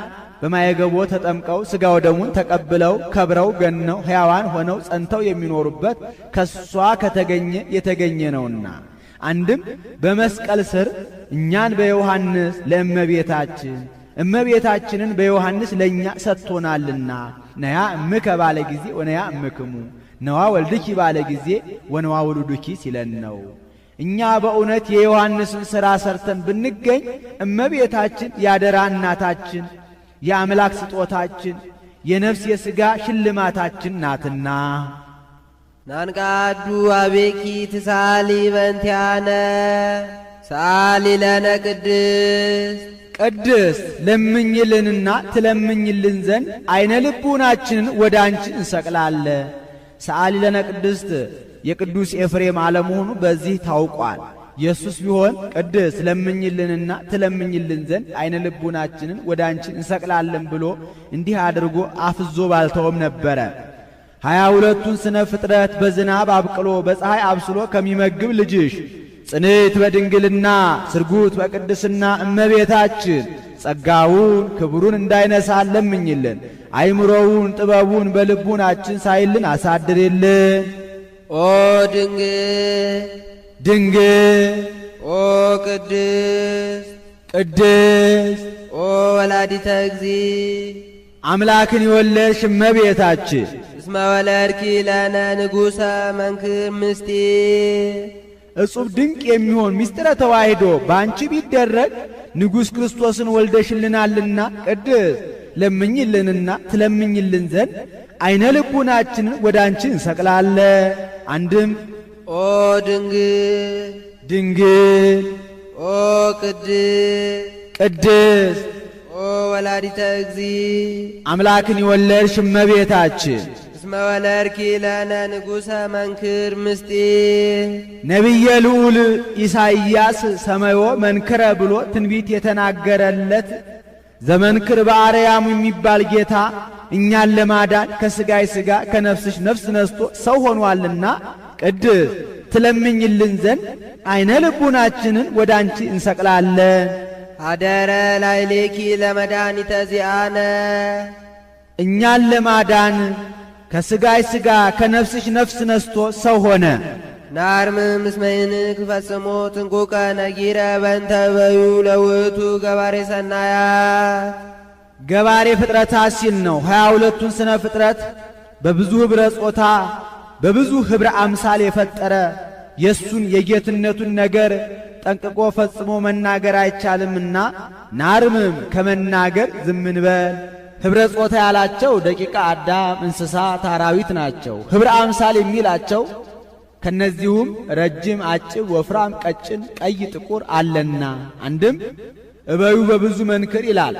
በማየገቦ ተጠምቀው ሥጋ ወደሙን ተቀብለው ከብረው ገነው ሕያዋን ሆነው ጸንተው የሚኖሩበት ከሷ ከተገኘ የተገኘ ነውና አንድም በመስቀል ስር እኛን በዮሐንስ ለእመቤታችን እመቤታችንን በዮሐንስ ለእኛ ሰጥቶናልና ነያ እምከ ባለ ጊዜ ወነያ እምክሙ ነዋ ወልድኪ ባለ ጊዜ ወነዋ ውሉድኪ ሲለን ነው። እኛ በእውነት የዮሐንስን ሥራ ሰርተን ብንገኝ እመቤታችን ያደራ እናታችን የአምላክ ስጦታችን የነፍስ የሥጋ ሽልማታችን ናትና ናንቃዱ አቤኪ ትሳሊ በእንቲአነ ሳሊ ለነ ቅድስት ለምኝልንና ትለምኝልን ዘንድ አይነ ልቡናችንን ወደ አንቺ እንሰቅላለን። ሰአሊ ለነ ቅድስት የቅዱስ ኤፍሬም አለመሆኑ በዚህ ታውቋል። ኢየሱስ ቢሆን ቅድስት ለምኝልንና ትለምኝልን ዘንድ አይነ ልቡናችንን ወደ አንቺ እንሰቅላለን ብሎ እንዲህ አድርጎ አፍዞ ባልተውም ነበረ። 22ቱን ስነ ፍጥረት በዝናብ አብቅሎ በፀሐይ አብስሎ ከሚመግብ ልጅሽ ጽንዕት በድንግልና ስርጉት በቅድስና እመቤታችን ጸጋውን ክብሩን እንዳይነሳን ለምኝልን። አይምሮውን ጥበቡን በልቡናችን ሳይልን አሳድርልን። ኦ ድንግል ድንግል ኦ ቅድስት ቅድስት ኦ ወላዲተ እግዚእ አምላክን የወለድሽ እመቤታችን እስመ ወለድኪ ለነ ንጉሠ መንክር ምስጢር እጹብ ድንቅ የሚሆን ምስጢረ ተዋሕዶ በአንቺ ቢደረግ ንጉሥ ክርስቶስን ወልደሽልናልና ቅድስት ለምኝልንና ትለምኝልን ዘንድ አይነ ልቡናችንን ወደ አንቺ እንሰቅላለን። አንድም ኦ ድንግል ድንግል ኦ ቅድስት ኦ ወላዲተ እግዚእ አምላክን የወለድሽ እመቤታችን እስመ ወለድኪ ለነ ንጉሠ መንክር ምስጢር ነቢየ ልዑል ኢሳይያስ ሰመዮ መንክረ ብሎ ትንቢት የተናገረለት ዘመንክር በአርያሙ የሚባል ጌታ እኛን ለማዳን ከሥጋይ ሥጋ ከነፍስሽ ነፍስ ነስቶ ሰው ሆኗልና ቅድስት ትለምኝልን ዘንድ አይነ ልቡናችንን ወደ አንቺ እንሰቅላለን። አደረ ላዕሌኪ ለመድኃኒተ ዚአነ እኛን ለማዳን ከሥጋይ ሥጋ ከነፍስሽ ነፍስ ነስቶ ሰው ሆነ። ናርምም እስመ ይንክ ፈጽሞ ጥንቁቀ ነጊረ በእንተ በዩ ለውእቱ ገባሬ ሰናያት ገባሬ ፍጥረታት ሲል ነው። 22ቱን ስነ ፍጥረት በብዙ ኅብረ ጾታ በብዙ ኅብረ አምሳል የፈጠረ የእሱን የጌትነቱን ነገር ጠንቅቆ ፈጽሞ መናገር አይቻልምና ናርምም ከመናገር ዝም እንበል። ኅብረ ጾታ ያላቸው ደቂቀ አዳም፣ እንስሳት፣ አራዊት ናቸው። ኅብረ አምሳል የሚላቸው ከነዚሁም ረጅም፣ አጭር፣ ወፍራም፣ ቀጭን፣ ቀይ፣ ጥቁር አለና አንድም እበዩ በብዙ መንክር ይላል።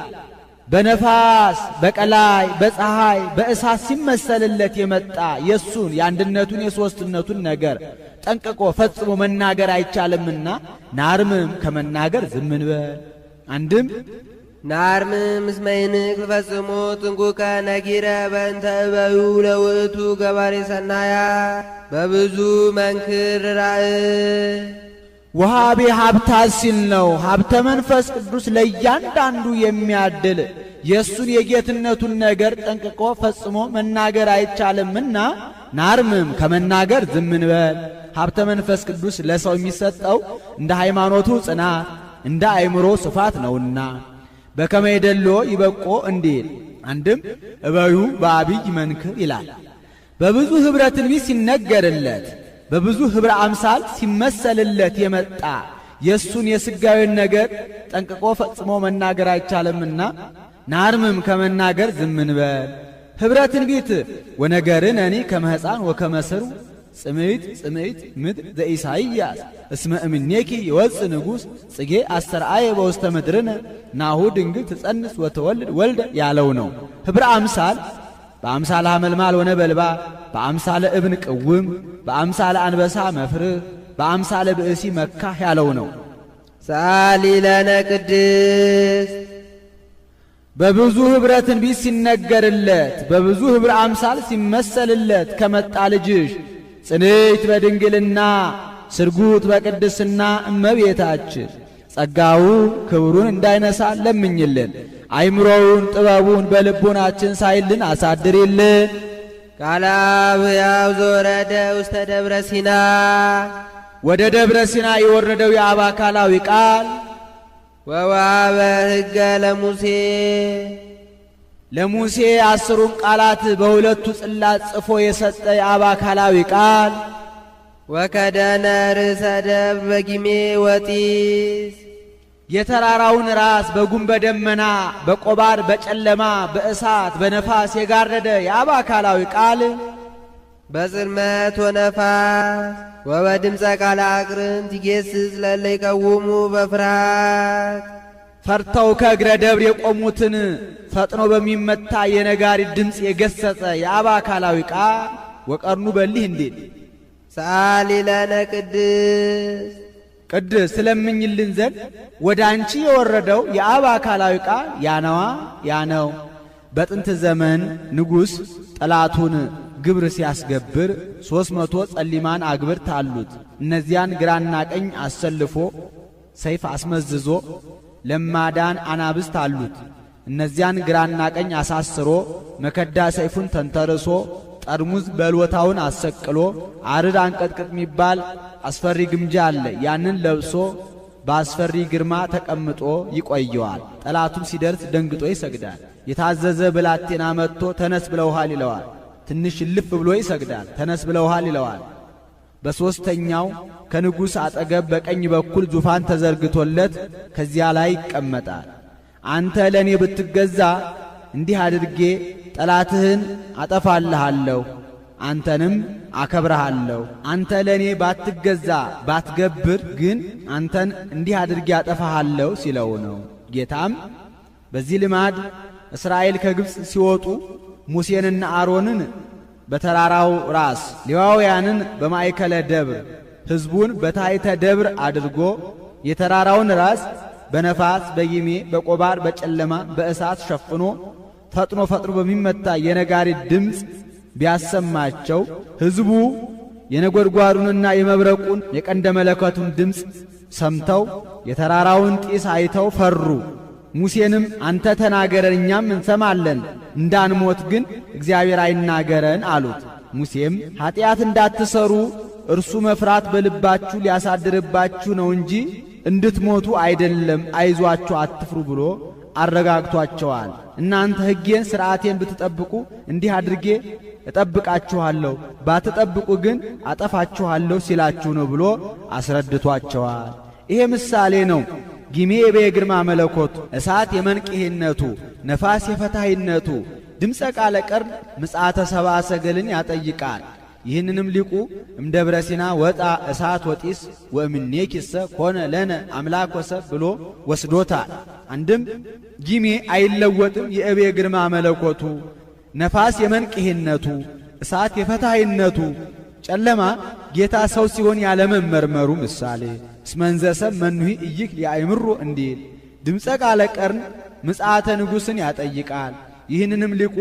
በነፋስ በቀላይ በፀሐይ በእሳት ሲመሰልለት የመጣ የእሱን የአንድነቱን የሦስትነቱን ነገር ጠንቅቆ ፈጽሞ መናገር አይቻልምና ናርምም ከመናገር ዝም እንበል። አንድም ናርምም እስመ ይንክ ፈጽሞ ጥንቁቀ ነጊረ በእንተ እበዩ ለውእቱ ገባሬ ሰናያት በብዙ መንክር ራእይ ወሃቤ ሀብታት ሲል ነው። ሀብተ መንፈስ ቅዱስ ለእያንዳንዱ የሚያድል የእሱን የጌትነቱን ነገር ጠንቅቆ ፈጽሞ መናገር አይቻልምና ናርምም ከመናገር ዝም እንበል። ሀብተ መንፈስ ቅዱስ ለሰው የሚሰጠው እንደ ሃይማኖቱ ጽናት እንደ አእምሮ ስፋት ነውና በከመ ይደሎ ይበቆ እንዲል አንድም እበዩ በአብይ መንክር ይላል። በብዙ ኅብረ ትንቢት ሲነገርለት በብዙ ኅብረ አምሳል ሲመሰልለት የመጣ የእሱን የሥጋዊን ነገር ጠንቅቆ ፈጽሞ መናገር አይቻልምና ናርምም ከመናገር ዝም እንበል። ኅብረ ትንቢት ወነገርነኒ ከመ ሕፃን ወከመ ሥሩ ጽምዕት ጽምዕት ምድር ዘኢሳይያስ እስመ እምኔኪ ይወፅእ ንጉሥ ጽጌ አስተርአየ በውስተ ምድርነ ናሁ ድንግል ትጸንስ ወተወልድ ወልደ ያለው ነው። ኅብረ አምሳል በአምሳለ ሐመልማል ወነበልባል፣ በአምሳለ እብን ቅውም፣ በአምሳለ አንበሳ መፍርህ፣ በአምሳለ ብእሲ መካህ ያለው ነው። ሰአሊ ለነ ቅድስት በብዙ ኅብረ ትንቢት ሲነገርለት በብዙ ኅብረ አምሳል ሲመሰልለት ከመጣ ልጅሽ ጽንዕት በድንግልና ስርጉት በቅድስና እመቤታችን ጸጋው ክብሩን እንዳይነሳ ለምኝልን። አይምሮውን ጥበቡን በልቡናችን ሳይልን አሳድሪልን። ቃለ አብ ሕያው ዘወረደ ውስተ ደብረ ሲና ወደ ደብረ ሲና የወረደው የአብ አካላዊ ቃል ወወሀበ ሕገ ለሙሴ 10ሩን ቃላት በሁለቱ ጽላት ጽፎ የሰጠ የአብ አካላዊ ቃል ወከደነ ርእሰ ደብር በጊሜ ወጢስ የተራራውን ራስ በጉም በደመና በቆባር በጨለማ በእሳት በነፋስ የጋረደ የአብ አካላዊ ቃል በጽልመት ወነፋስ ወበድምፀ ቃለ አቅርንት ይጌስጽ ለእለ ይቀውሙ በፍርሃት ፈርተው ከእግረ ደብር የቆሙትን ፈጥኖ በሚመታ የነጋሪት ድምፅ የገሰጸ የአብ አካላዊ ቃል ወቀርኑ በሊህ እንዴት ሰአሊ ለነ ቅድስት ስለምኝልን ዘንድ ወደ አንቺ የወረደው የአብ አካላዊ ቃል ያነዋ ያነው። በጥንት ዘመን ንጉሥ ጠላቱን ግብር ሲያስገብር 300 ጸሊማን አግብርት አሉት። እነዚያን ግራና ቀኝ አሰልፎ ሰይፍ አስመዝዞ ለማዳን አናብስት አሉት። እነዚያን ግራና ቀኝ አሳስሮ መከዳ ሰይፉን ተንተርሶ ጠርሙዝ በልወታውን አሰቅሎ አርድ አንቀጥቅጥ የሚባል አስፈሪ ግምጃ አለ። ያንን ለብሶ በአስፈሪ ግርማ ተቀምጦ ይቆየዋል። ጠላቱም ሲደርስ ደንግጦ ይሰግዳል። የታዘዘ ብላቴና መጥቶ ተነስ ብለውሃል ይለዋል። ትንሽ እልፍ ብሎ ይሰግዳል። ተነስ ብለውሃል ይለዋል። በሦስተኛው ከንጉሥ አጠገብ በቀኝ በኩል ዙፋን ተዘርግቶለት ከዚያ ላይ ይቀመጣል። አንተ ለእኔ ብትገዛ እንዲህ አድርጌ ጠላትህን አጠፋልሃለሁ፣ አንተንም አከብረሃለሁ። አንተ ለእኔ ባትገዛ ባትገብር ግን አንተን እንዲህ አድርጌ አጠፋሃለሁ ሲለው ነው። ጌታም በዚህ ልማድ እስራኤል ከግብፅ ሲወጡ ሙሴንና አሮንን በተራራው ራስ ሌዋውያንን በማእከለ ደብር ሕዝቡን በታሕተ ደብር አድርጎ የተራራውን ራስ በነፋስ በጊሜ በቆባር በጨለማ በእሳት ሸፍኖ ፈጥኖ በሚመታ የነጋሪት ድምፅ ቢያሰማቸው ሕዝቡ የነጎድጓዱንና የመብረቁን የቀንደ መለከቱን ድምፅ ሰምተው የተራራውን ጢስ አይተው ፈሩ። ሙሴንም አንተ ተናገረን እኛም እንሰማለን፣ እንዳንሞት ግን እግዚአብሔር አይናገረን አሉት። ሙሴም ኀጢአት እንዳትሰሩ እርሱ መፍራት በልባችሁ ሊያሳድርባችሁ ነው እንጂ እንድትሞቱ አይደለም፣ አይዟችሁ አትፍሩ ብሎ አረጋግቷቸዋል። እናንተ ሕጌን ሥርዓቴን ብትጠብቁ እንዲህ አድርጌ እጠብቃችኋለሁ፣ ባትጠብቁ ግን አጠፋችኋለሁ ሲላችሁ ነው ብሎ አስረድቷቸዋል። ይሄ ምሳሌ ነው። ጊሜ የግርማ መለኮቱ፣ እሳት የመንቅሄነቱ፣ ነፋስ የፈታሂነቱ፣ ድምፀ ቃለ ቀርን ምጽአተ ሰብአ ሰገልን ያጠይቃል። ይህንንም ሊቁ እምደብረ ሲና ወጣ እሳት ወጢስ ወእምኔኪሰ ኮነ ለነ አምላክ ወሰብ ብሎ ወስዶታል። አንድም ጊሜ አይለወጥም የእቤ ግርማ መለኮቱ፣ ነፋስ የመንቅሄነቱ፣ እሳት የፈታሂነቱ፣ ጨለማ ጌታ ሰው ሲሆን ያለመመርመሩ ምሳሌ እስመንዘሰብ መኑሂ እይክ ሊያእምሮ እንዲል ድምፀ ቃለ ቀርን ምጽአተ ንጉሥን ያጠይቃል። ይህንንም ሊቁ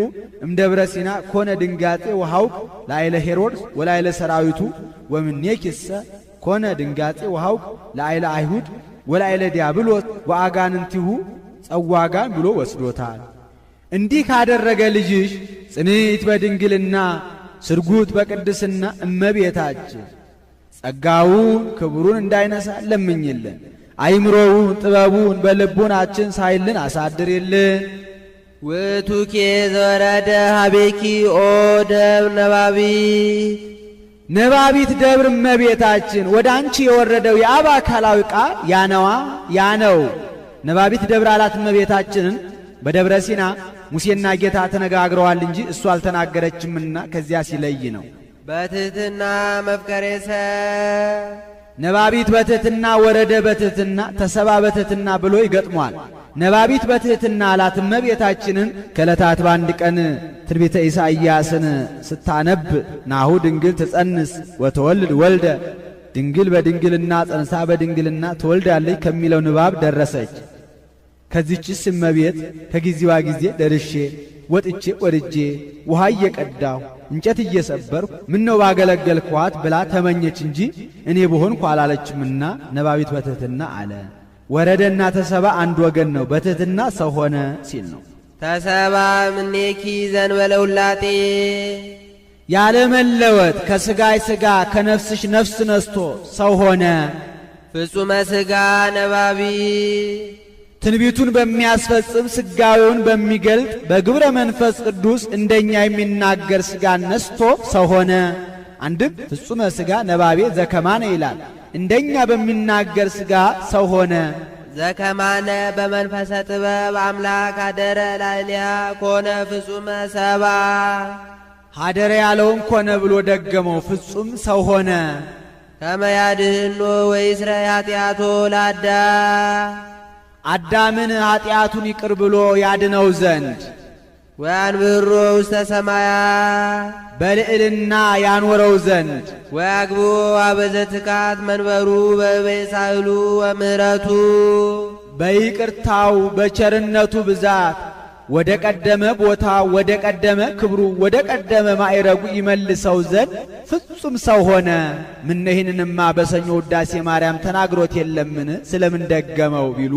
እምደብረ ሲና ኮነ ድንጋጤ ወሐውክ ላይለ ሄሮድስ ወላይለ ሰራዊቱ ወምኔኪሰ ኮነ ድንጋጤ ወሐውክ ላይለ አይሁድ ወላይለ ዲያብሎስ ወአጋንንቲሁ ጸዋጋን ብሎ ወስዶታል። እንዲህ ካደረገ ልጅሽ ጽንዕት በድንግልና ስርጉት በቅድስና እመቤታችን ጸጋውን ክብሩን እንዳይነሳ ለምኝልን። አይምሮውን ጥበቡን በልቡናችን ሳይልን አሳድርልን። ውእቱኬ ዘወረደ ሀቤኪ ኦ ደብር ነባቢት ነባቢት ደብር እመቤታችን ወደ አንቺ የወረደው የአብ አካላዊ ቃል ያነዋ ያነው። ነባቢት ደብር አላት እመቤታችንን። በደብረ ሲና ሙሴና ጌታ ተነጋግረዋል እንጂ እሱ አልተናገረችምና ከዚያ ሲለይ ነው። በትሕትና መፍቀሬ ሰብ ነባቢት በትሕትና ወረደ በትሕትና ተሰባ በትሕትና ብሎ ይገጥሟል። ነባቢት በትሕትና አላት እመቤታችንን። ከዕለታት በአንድ ቀን ትንቢተ ኢሳይያስን ስታነብ ናሁ ድንግል ትጸንስ ወተወልድ ወልደ፣ ድንግል በድንግልና ጸንሳ በድንግልና ትወልዳለች ከሚለው ንባብ ደረሰች። ከዚህችስ እመቤት ከጊዜዋ ጊዜ ደርሼ ወጥቼ ወርጄ ውሃ እየቀዳሁ እንጨት እየሰበርኩ ምነው ባገለገልኳት ብላ ተመኘች እንጂ እኔ ብሆንኩ አላለችምና ነባቢት በትሕትና አለ። ወረደና ተሰባ አንድ ወገን ነው። በትሕትና ሰው ሆነ ሲል ነው። ተሰባ እምኔኪ ዘእንበለ ውላጤ ያለ መለወጥ ከሥጋይ ሥጋ ከነፍስሽ ነፍስ ነስቶ ሰው ሆነ። ፍጹመ ሥጋ ነባቢ ትንቢቱን በሚያስፈጽም ሥጋዌውን በሚገልጥ በግብረ መንፈስ ቅዱስ እንደኛ የሚናገር ሥጋን ነስቶ ሰው ሆነ። አንድም ፍጹመ ሥጋ ነባቤ ዘከማነ ይላል። እንደኛ በሚናገር ሥጋ ሰው ሆነ። ዘከማነ በመንፈሰ ጥበብ አምላክ አደረ ላዕሌሃ ኮነ ፍጹመ ሰባ ሀደረ ያለውን ኮነ ብሎ ደገመው። ፍጹም ሰው ሆነ። ከመ ያድኅኖ ወይስረይ ኃጢአቶ ለአዳም አዳምን ኀጢአቱን ይቅር ብሎ ያድነው ዘንድ ወያንብሮ ውስተ ሰማያት በልዕልና ያኖረው ዘንድ ወያግቦ አበዘትካት መንበሩ በቤሳህሉ ወምህረቱ በይቅርታው በቸርነቱ ብዛት ወደ ቀደመ ቦታ ወደ ቀደመ ክብሩ ወደ ቀደመ ማዕረጉ ይመልሰው ዘንድ ፍጹም ሰው ሆነ። ምን ይህንንማ በሰኞ ውዳሴ ማርያም ተናግሮት የለምን? ስለምን ደገመው ቢሉ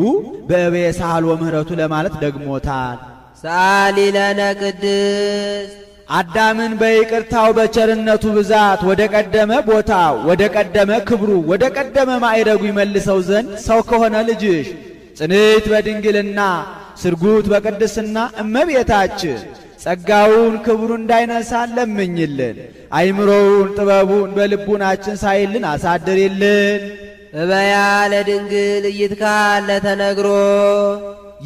በእበየ ሳህል ወምህረቱ ለማለት ደግሞታል። ሰአሊ ለነ ቅድስት አዳምን በይቅርታው በቸርነቱ ብዛት ወደ ቀደመ ቦታው ወደ ቀደመ ክብሩ ወደ ቀደመ ማዕረጉ ይመልሰው ዘንድ ሰው ከሆነ ልጅሽ ጽንዕት በድንግልና ስርጉት በቅድስና እመቤታችን ጸጋውን ክብሩን እንዳይነሳ ለምኝልን። አይምሮውን ጥበቡን በልቡናችን ሳይልን አሳድርልን። እበያ ለድንግል እይትካል ለተነግሮ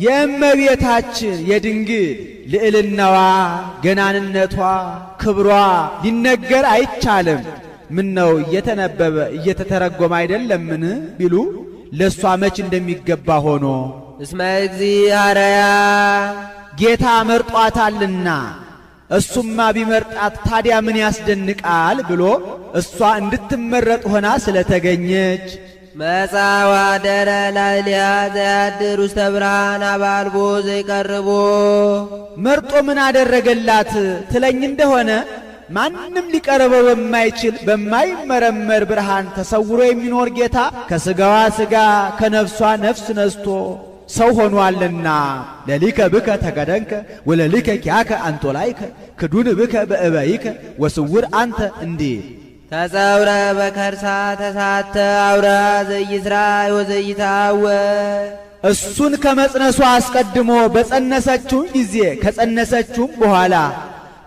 የእመቤታችን የድንግል ልዕልናዋ ገናንነቷ ክብሯ ሊነገር አይቻልም። ምን ነው እየተነበበ እየተተረጎመ አይደለምን ቢሉ ለሷ መች እንደሚገባ ሆኖ እስመ እግዚአርያ ጌታ መርጧታልና እሱማ ቢመርጣት ታዲያ ምን ያስደንቃል ብሎ እሷ እንድትመረጥ ሆና ስለተገኘች መጻዋ ደረ ላይልያ ዘያድር ውስተ ብርሃን አባልቦ ዘይቀርቦ መርጦ ምን አደረገላት ትለኝ እንደሆነ ማንም ሊቀርበው በማይችል በማይመረመር ብርሃን ተሰውሮ የሚኖር ጌታ ከሥጋዋ ሥጋ ከነፍሷ ነፍስ ነስቶ ሰው ሆኗልና ለሊከ ብከ ተገደንከ ወለሊከ ኪያከ አንጦላይከ ክዱን ብከ በእበይከ ወስውር አንተ እንዲህ ተጸውረ በከርሳ ተሳተ አውራ ዘይስራ ወዘይታወ እሱን ከመጽነሷ አስቀድሞ በጸነሰችውም ጊዜ ከጸነሰችውም በኋላ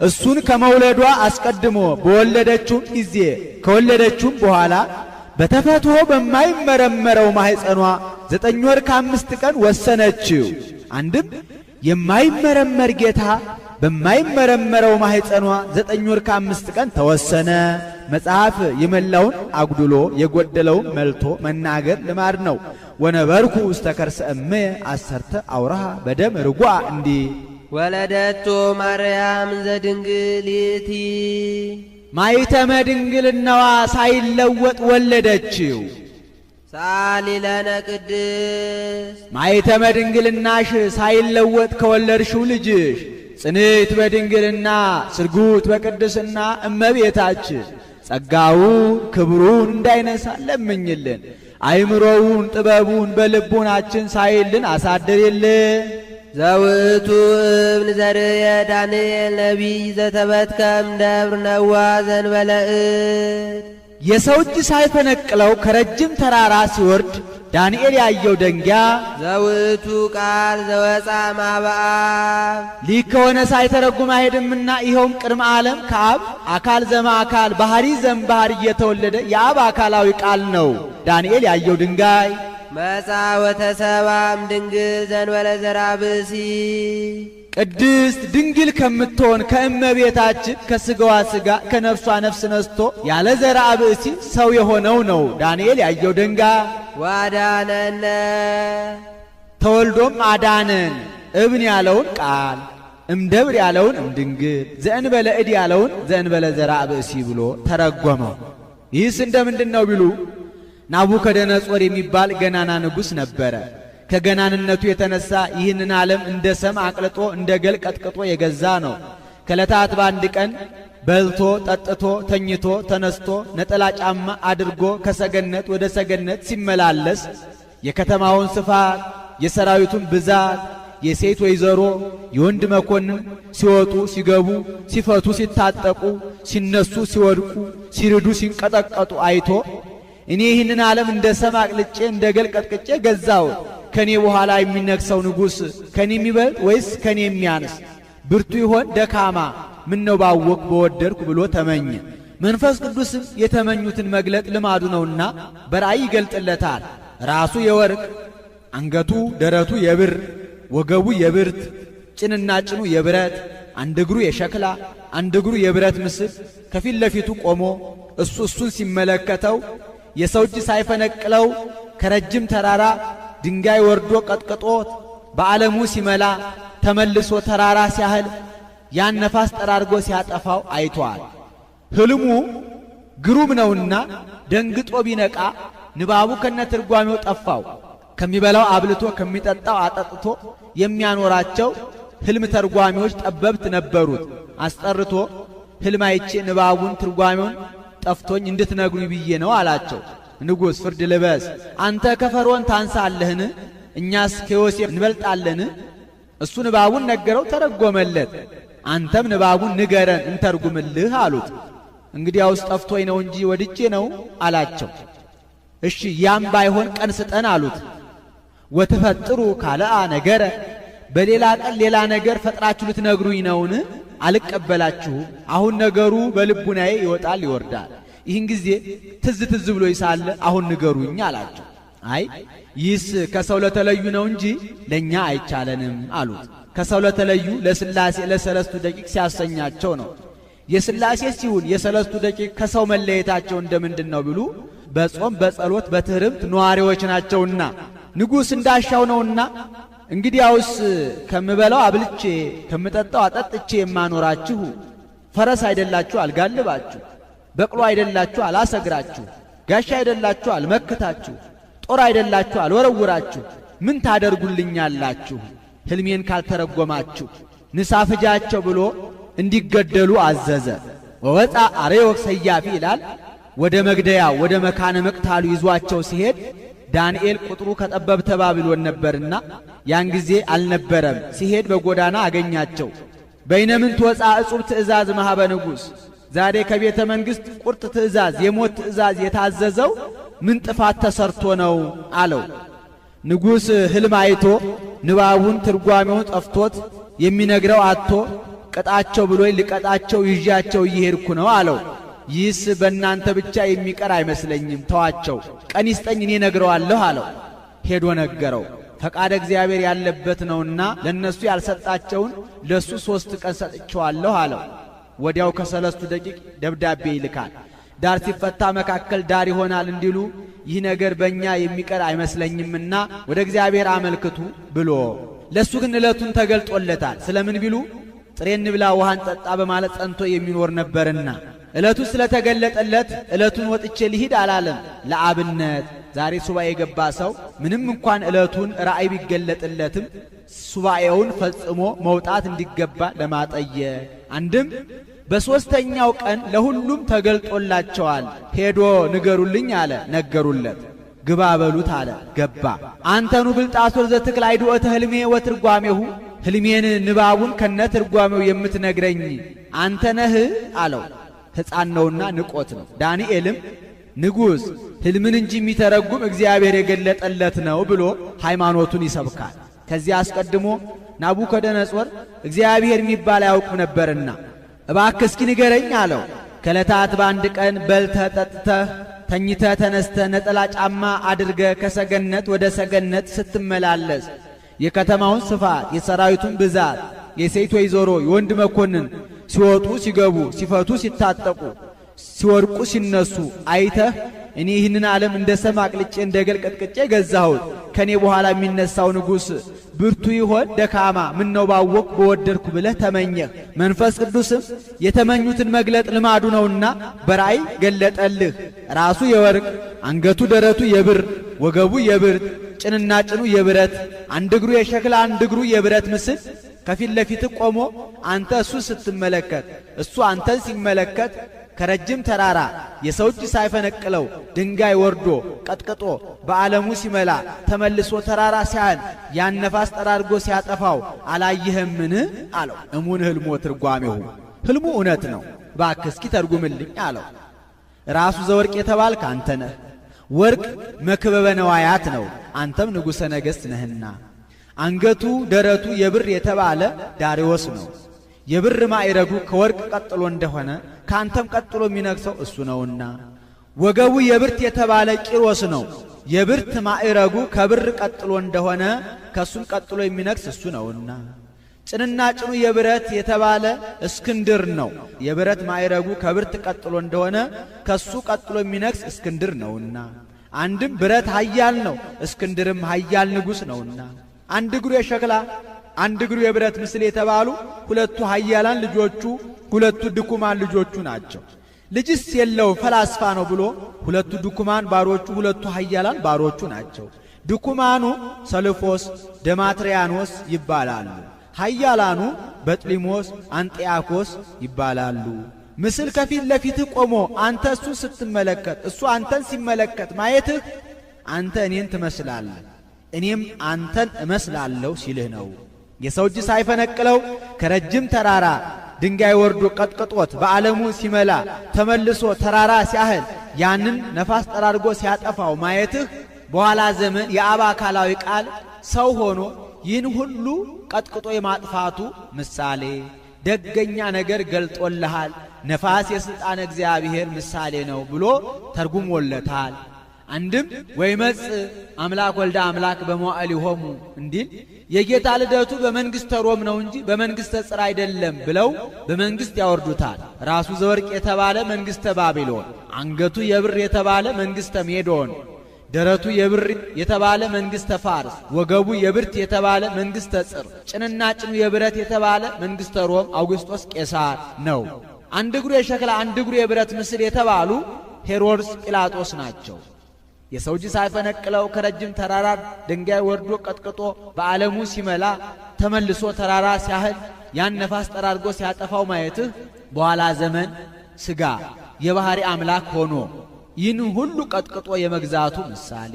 እሱን ከመውለዷ አስቀድሞ በወለደችውም ጊዜ ከወለደችውም በኋላ በተፈትሖ በማይመረመረው ማኅፀኗ 9 ወር ከ5 ቀን ወሰነችው። አንድም የማይመረመር ጌታ በማይመረመረው ማኅፀኗ 9 ወር ከ5 ቀን ተወሰነ። መጽሐፍ የመላውን አጉድሎ የጎደለውን መልቶ መናገር ልማድ ነው። ወነበርኩ ውስተ ከርሰ እምየ 10 አውራሃ በደም ርጓ እንዲህ ወለደቶ ማርያም ዘድንግል ይእቲ ማኅተመ ድንግልናዋ ሳይለወጥ ወለደችው። ሳሊ ለነ ቅድስት ማኅተመ ድንግልናሽ ሳይለወጥ ከወለድሽው ልጅሽ ጽንዕት በድንግልና ስርጉት በቅድስና እመቤታችን ጸጋውን ክብሩን እንዳይነሳ ለምኝልን። አይምሮውን ጥበቡን በልቡናችን ሳይልን አሳድርልን። ዘውቱ እብን ዘርየ ዳንኤል ነቢይ ዘተበትከም ደብር ነዋ ዘንበለ እድ የሰው እጅ ሳይፈነቅለው ከረጅም ተራራ ሲወርድ ዳንኤል ያየው ደንጊያ ዘውቱ ቃል ዘወፃ ማበአብ ሊክ ከሆነ ሳይተረጉም አይሄድምና ይኸውም ቅድመ ዓለም ከአብ አካል ዘማ አካል ባህሪ ዘም ባህሪ እየተወለደ የአብ አካላዊ ቃል ነው። ዳንኤል ያየው ድንጋይ መጻ ወተሰባም ድንግል ዘንበለ ዘራ ብእሲ ቅድስት ድንግል ከምትሆን ከእመቤታችን ከሥጋዋ ሥጋ ከነፍሷ ነፍስ ነስቶ ያለ ዘራ ብእሲ ሰው የሆነው ነው። ዳንኤል ያየው ድንጋይ ዋዳነነ ተወልዶም አዳነን። እብን ያለውን ቃል እምደብር ያለውን እምድንግል ዘእንበለ እድ ያለውን ዘእንበለ ዘራ ብእሲ ብሎ ተረጎመው። ይህስ እንደምንድን ነው ቢሉ ናቡከደነጾር የሚባል ገናና ንጉሥ ነበረ። ከገናንነቱ የተነሳ ይህንን ዓለም እንደ ሰም አቅልጦ እንደ ገል ቀጥቅጦ የገዛ ነው። ከዕለታት በአንድ ቀን በልቶ ጠጥቶ ተኝቶ ተነስቶ ነጠላ ጫማ አድርጎ ከሰገነት ወደ ሰገነት ሲመላለስ የከተማውን ስፋት የሰራዊቱን ብዛት የሴት ወይዘሮ የወንድ መኮንን ሲወጡ ሲገቡ ሲፈቱ ሲታጠቁ ሲነሱ ሲወድቁ ሲርዱ ሲንቀጠቀጡ አይቶ እኔ ይህንን ዓለም እንደ ሰም አቅልጬ እንደ ገል ቀጥቅጬ ገዛው። ከኔ በኋላ የሚነግሰው ንጉሥ ከኔ የሚበልጥ ወይስ ከኔ የሚያንስ? ብርቱ ይሆን ደካማ? ምን ነው ባወቅ በወደድኩ ብሎ ተመኘ። መንፈስ ቅዱስም የተመኙትን መግለጥ ልማዱ ነውና በራእይ ይገልጥለታል። ራሱ የወርቅ አንገቱ ደረቱ የብር ወገቡ የብርት ጭንና ጭኑ የብረት አንድ እግሩ የሸክላ አንድ እግሩ የብረት ምስል ከፊት ለፊቱ ቆሞ እሱን ሲመለከተው የሰው እጅ ሳይፈነቅለው ከረጅም ተራራ ድንጋይ ወርዶ ቀጥቅጦት በዓለሙ ሲመላ ተመልሶ ተራራ ሲያህል ያን ነፋስ ጠራርጎ ሲያጠፋው አይቷል። ሕልሙ ግሩም ነውና ደንግጦ ቢነቃ ንባቡ ከነትርጓሜው ጠፋው። ከሚበላው አብልቶ ከሚጠጣው አጠጥቶ የሚያኖራቸው ሕልም ተርጓሚዎች ጠበብት ነበሩት። አስጠርቶ ሕልም አይቼ ንባቡን ትርጓሜውን ጠፍቶኝ እንድትነግሩኝ ብዬ ነው አላቸው። ንጉሥ ፍርድ ልበስ፣ አንተ ከፈርዖን ታንሳለህን? እኛስ ከዮሴፍ እንበልጣለን? እሱ ንባቡን ነገረው፣ ተረጎመለት። አንተም ንባቡን ንገረን እንተርጉምልህ አሉት። እንግዲያውስ ጠፍቶኝ ነው እንጂ ወድጄ ነው አላቸው። እሺ ያም ባይሆን ቀን ስጠን አሉት። ወትፈጥሩ ካልአ ነገረ፣ በሌላ ቀን ሌላ ነገር ፈጥራችሁ ልትነግሩኝ ነውን? አልቀበላችሁም። አሁን ነገሩ በልቡናዬ ይወጣል ይወርዳል። ይህን ጊዜ ትዝ ትዝ ብሎ ይሳለ አሁን ንገሩኝ አላቸው። አይ ይህስ ከሰው ለተለዩ ነው እንጂ ለእኛ አይቻለንም አሉት። ከሰው ለተለዩ ለሥላሴ ለሰለስቱ ደቂቅ ሲያሰኛቸው ነው። የሥላሴ ሲሆን የሰለስቱ ደቂቅ ከሰው መለየታቸው እንደምንድን ነው ቢሉ በጾም በጸሎት በትህርምት ነዋሪዎች ናቸውና ንጉሥ እንዳሻው ነውና፣ እንግዲያውስ ከምበላው አብልቼ ከምጠጣው አጠጥቼ የማኖራችሁ ፈረስ አይደላችሁ አልጋልባችሁ፣ በቅሎ አይደላችሁ አላሰግራችሁ፣ ጋሻ አይደላችሁ አልመክታችሁ፣ ጦር አይደላችሁ አልወረውራችሁ፣ ምን ታደርጉልኛላችሁ ሕልሜን ካልተረጎማችሁ? ንሳ ፍጃቸው ብሎ እንዲገደሉ አዘዘ። ወወፃ አርዮክ ሰያፊ ይላል። ወደ መግደያ ወደ መካነ መቅታሉ ይዟቸው ሲሄድ ዳንኤል ቁጥሩ ከጠበብተ ባቢሎን ነበርና ያን ጊዜ አልነበረም። ሲሄድ በጎዳና አገኛቸው። በይነምንት ወፃ እጹብ ትእዛዝ ማኅበ ንጉሥ፣ ዛሬ ከቤተ መንግሥት ቁርጥ ትእዛዝ የሞት ትእዛዝ የታዘዘው ምን ጥፋት ተሰርቶ ነው አለው። ንጉሥ ሕልም አይቶ ንባቡን ትርጓሜውን ጠፍቶት የሚነግረው አጥቶ ቅጣቸው ብሎ ልቀጣቸው ይዣቸው እየሄድኩ ነው አለው። ይህስ በእናንተ ብቻ የሚቀር አይመስለኝም፣ ተዋቸው፣ ቀን ይስጠኝ እኔ ነግረዋለሁ አለው። ሄዶ ነገረው። ፈቃደ እግዚአብሔር ያለበት ነውና ለነሱ ያልሰጣቸውን ለሱ 3 ቀን ሰጥቼዋለሁ አለው። ወዲያው ከሰለስቱ ደቂቅ ደብዳቤ ይልካል። ዳር ሲፈታ መካከል ዳር ይሆናል እንዲሉ ይህ ነገር በእኛ የሚቀር አይመስለኝምና ወደ እግዚአብሔር አመልክቱ ብሎ ለሱ ግን ዕለቱን ተገልጦለታል። ስለምን ቢሉ ጥሬ እንብላ ውሃን ጠጣ በማለት ጸንቶ የሚኖር ነበርና ዕለቱ ስለተገለጠለት ዕለቱን ወጥቼ ልሂድ አላለም። ለአብነት ዛሬ ሱባኤ የገባ ሰው ምንም እንኳን ዕለቱን ራእይ ቢገለጥለትም ሱባኤውን ፈጽሞ መውጣት እንዲገባ ለማጠየቅ፣ አንድም በሦስተኛው ቀን ለሁሉም ተገልጦላቸዋል። ሄዶ ንገሩልኝ አለ፣ ነገሩለት። ግባ በሉት አለ፣ ገባ። አንተኑ ብልጣሶር ዘትክል አይድኦተ ሕልሜ ወትርጓሜሁ፣ ሕልሜን ንባቡን ከነ ትርጓሜው የምትነግረኝ አንተ ነህ አለው። ሕፃን ነውና ንቆት ነው። ዳንኤልም ንጉሥ ሕልምን እንጂ የሚተረጉም እግዚአብሔር የገለጠለት ነው ብሎ ሃይማኖቱን ይሰብካል። ከዚያ አስቀድሞ ናቡከደነጾር እግዚአብሔር የሚባል አያውቅም ነበርና እባክህ እስኪ ንገረኝ አለው። ከዕለታት በአንድ ቀን በልተህ ጠጥተህ ተኝተህ ተነስተህ ነጠላ ጫማ አድርገህ ከሰገነት ወደ ሰገነት ስትመላለስ የከተማውን ስፋት፣ የሰራዊቱን ብዛት፣ የሴት ወይዘሮ የወንድ መኮንን ሲወጡ ሲገቡ፣ ሲፈቱ ሲታጠቁ፣ ሲወድቁ ሲነሱ አይተህ እኔ ይህንን ዓለም እንደ ሰም አቅልጬ እንደ ገል ቀጥቅጬ ገዛሁት፣ ከኔ በኋላ የሚነሳው ንጉሥ ብርቱ ይሆን ደካማ ምን ነው ባወቅ በወደድኩ ብለህ ተመኘህ። መንፈስ ቅዱስም የተመኙትን መግለጥ ልማዱ ነውና በራእይ ገለጠልህ። ራሱ የወርቅ አንገቱ ደረቱ የብር ወገቡ የብርት ጭንና ጭኑ የብረት አንድ እግሩ የሸክላ አንድ እግሩ የብረት ምስል ከፊት ለፊት ቆሞ አንተ እሱ ስትመለከት እሱ አንተን ሲመለከት ከረጅም ተራራ የሰው እጅ ሳይፈነቅለው ድንጋይ ወርዶ ቀጥቅጦ በዓለሙ ሲመላ ተመልሶ ተራራ ሲያን ያን ነፋስ ጠራርጎ ሲያጠፋው አላየህምን አለው። እሙን ሕልሞ ትርጓሜሁ፣ ሕልሙ እውነት ነው፣ እባክህ እስኪ ተርጉምልኝ አለው። ራሱ ዘወርቅ የተባልክ አንተ ነህ። ወርቅ መክበበ ነዋያት ነው፣ አንተም ንጉሠ ነገሥት ነህና። አንገቱ ደረቱ የብር የተባለ ዳርዮስ ነው። የብር ማዕረጉ ከወርቅ ቀጥሎ እንደሆነ ካንተም ቀጥሎ የሚነግሰው እሱ ነውና። ወገቡ የብርት የተባለ ቂሮስ ነው። የብርት ማዕረጉ ከብር ቀጥሎ እንደሆነ ከሱም ቀጥሎ የሚነግስ እሱ ነውና። ጭንና ጭኑ የብረት የተባለ እስክንድር ነው። የብረት ማዕረጉ ከብርት ቀጥሎ እንደሆነ ከሱ ቀጥሎ የሚነግስ እስክንድር ነውና። አንድም ብረት ኃያል ነው፣ እስክንድርም ኃያል ንጉሥ ነውና። አንድ እግሩ የሸክላ አንድ እግሩ የብረት ምስል የተባሉ ሁለቱ ኃያላን ልጆቹ ሁለቱ ድኩማን ልጆቹ ናቸው። ልጅስ የለው ፈላስፋ ነው ብሎ ሁለቱ ድኩማን ባሮቹ ሁለቱ ኃያላን ባሮቹ ናቸው። ድኩማኑ ሰልፎስ ደማትሪያኖስ ይባላሉ። ኃያላኑ በጥሊሞስ አንጢያኮስ ይባላሉ። ምስል ከፊት ለፊት ቆሞ አንተ እሱ ስትመለከት እሱ አንተን ሲመለከት ማየትህ አንተ እኔን ትመስላለህ እኔም አንተን እመስላለሁ ሲልህ ነው። የሰው እጅ ሳይፈነቅለው ከረጅም ተራራ ድንጋይ ወርዶ ቀጥቅጦት በዓለሙ ሲመላ ተመልሶ ተራራ ሲያህል ያንን ነፋስ ጠራርጎ ሲያጠፋው ማየትህ በኋላ ዘመን የአብ አካላዊ ቃል ሰው ሆኖ ይህን ሁሉ ቀጥቅጦ የማጥፋቱ ምሳሌ ደገኛ ነገር ገልጦልሃል። ነፋስ የሥልጣን እግዚአብሔር ምሳሌ ነው ብሎ ተርጉሞለታል። አንድም ወይመጽእ አምላክ ወልደ አምላክ በመዋዕሊሆሙ እንዲል የጌታ ልደቱ በመንግሥተ ሮም ነው እንጂ በመንግሥተ ጽር አይደለም ብለው በመንግሥት ያወርዱታል። ራሱ ዘወርቅ የተባለ መንግሥተ ባቢሎን፣ አንገቱ የብር የተባለ መንግሥተ ሜዶን፣ ደረቱ የብር የተባለ መንግሥተ ፋርስ፣ ወገቡ የብርት የተባለ መንግሥተ ጽር፣ ጭንና ጭኑ የብረት የተባለ መንግሥተ ሮም አውግስጦስ ቄሳር ነው። አንድ እግሩ የሸክላ አንድ እግሩ የብረት ምስል የተባሉ ሄሮድስ ጲላጦስ ናቸው። የሰው እጅ ሳይፈነቅለው ከረጅም ተራራ ድንጋይ ወርዶ ቀጥቅጦ በዓለሙ ሲመላ ተመልሶ ተራራ ሲያህል ያን ነፋስ ጠራርጎ ሲያጠፋው ማየትህ በኋላ ዘመን ሥጋ የባሕሪ አምላክ ሆኖ ይህን ሁሉ ቀጥቅጦ የመግዛቱ ምሳሌ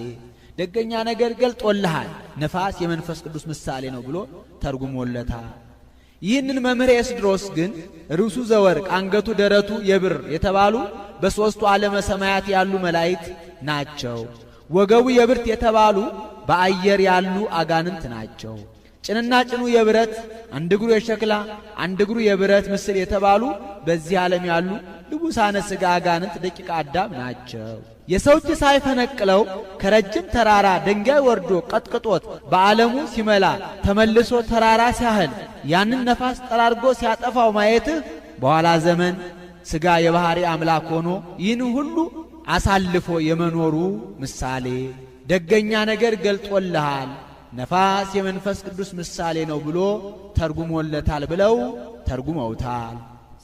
ደገኛ ነገር ገልጦልሃል። ነፋስ የመንፈስ ቅዱስ ምሳሌ ነው ብሎ ተርጉሞለታል። ይህንን መምህር ኤስድሮስ ግን ርዕሱ ዘወርቅ አንገቱ ደረቱ የብር የተባሉ በሦስቱ ዓለመ ሰማያት ያሉ መላእክት ናቸው። ወገቡ የብርት የተባሉ በአየር ያሉ አጋንንት ናቸው። ጭንና ጭኑ የብረት አንድ እግሩ የሸክላ አንድ እግሩ የብረት ምስል የተባሉ በዚህ ዓለም ያሉ ልቡሳነ ሥጋ አጋንንት ደቂቀ አዳም ናቸው። የሰው እጅ ሳይፈነቅለው ከረጅም ተራራ ድንጋይ ወርዶ ቀጥቅጦት በዓለሙ ሲመላ ተመልሶ ተራራ ሲያህል ያንን ነፋስ ጠራርጎ ሲያጠፋው ማየትህ በኋላ ዘመን ሥጋ የባሕሪ አምላክ ሆኖ ይህን ሁሉ አሳልፎ የመኖሩ ምሳሌ ደገኛ ነገር ገልጦልሃል። ነፋስ የመንፈስ ቅዱስ ምሳሌ ነው ብሎ ተርጉሞለታል ብለው ተርጉመውታል።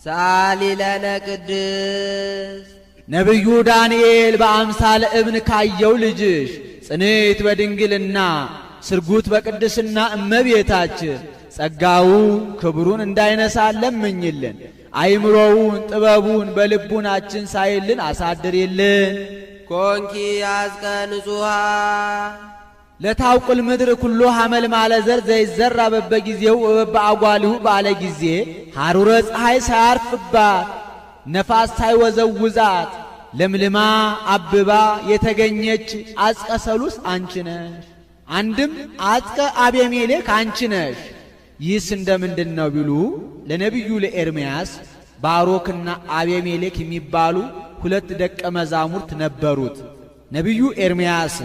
ሰአሊ ለነ ቅድስት ነቢዩ ዳንኤል በአምሳለ እብን ካየው ልጅሽ ጽንዕት በድንግልና ስርጉት በቅድስና እመቤታችን ጸጋው ክብሩን እንዳይነሳን ለምኝልን። አይምሮውን ጥበቡን በልቡናችን ሳይልን አሳድርልን። ኮንኪ አዝቀ ንጹሃ ለታውቁል ምድር ኩሎ ሐመል ማለ ዘር ዘይዘራ በበጊዜው በአጓሊሁ ባለ ጊዜ ሐሩረ ፀሐይ ሳያርፍባት ነፋስ ሳይወዘውዛት ለምልማ አብባ የተገኘች አጽቀ ሰሉስ አንቺ ነሽ። አንድም አጽቀ አቤሜሌክ አንቺ ነሽ። ይህስ እንደምንድን ነው ቢሉ ለነቢዩ ለኤርምያስ ባሮክና አቤሜሌክ የሚባሉ ሁለት ደቀ መዛሙርት ነበሩት። ነቢዩ ኤርምያስ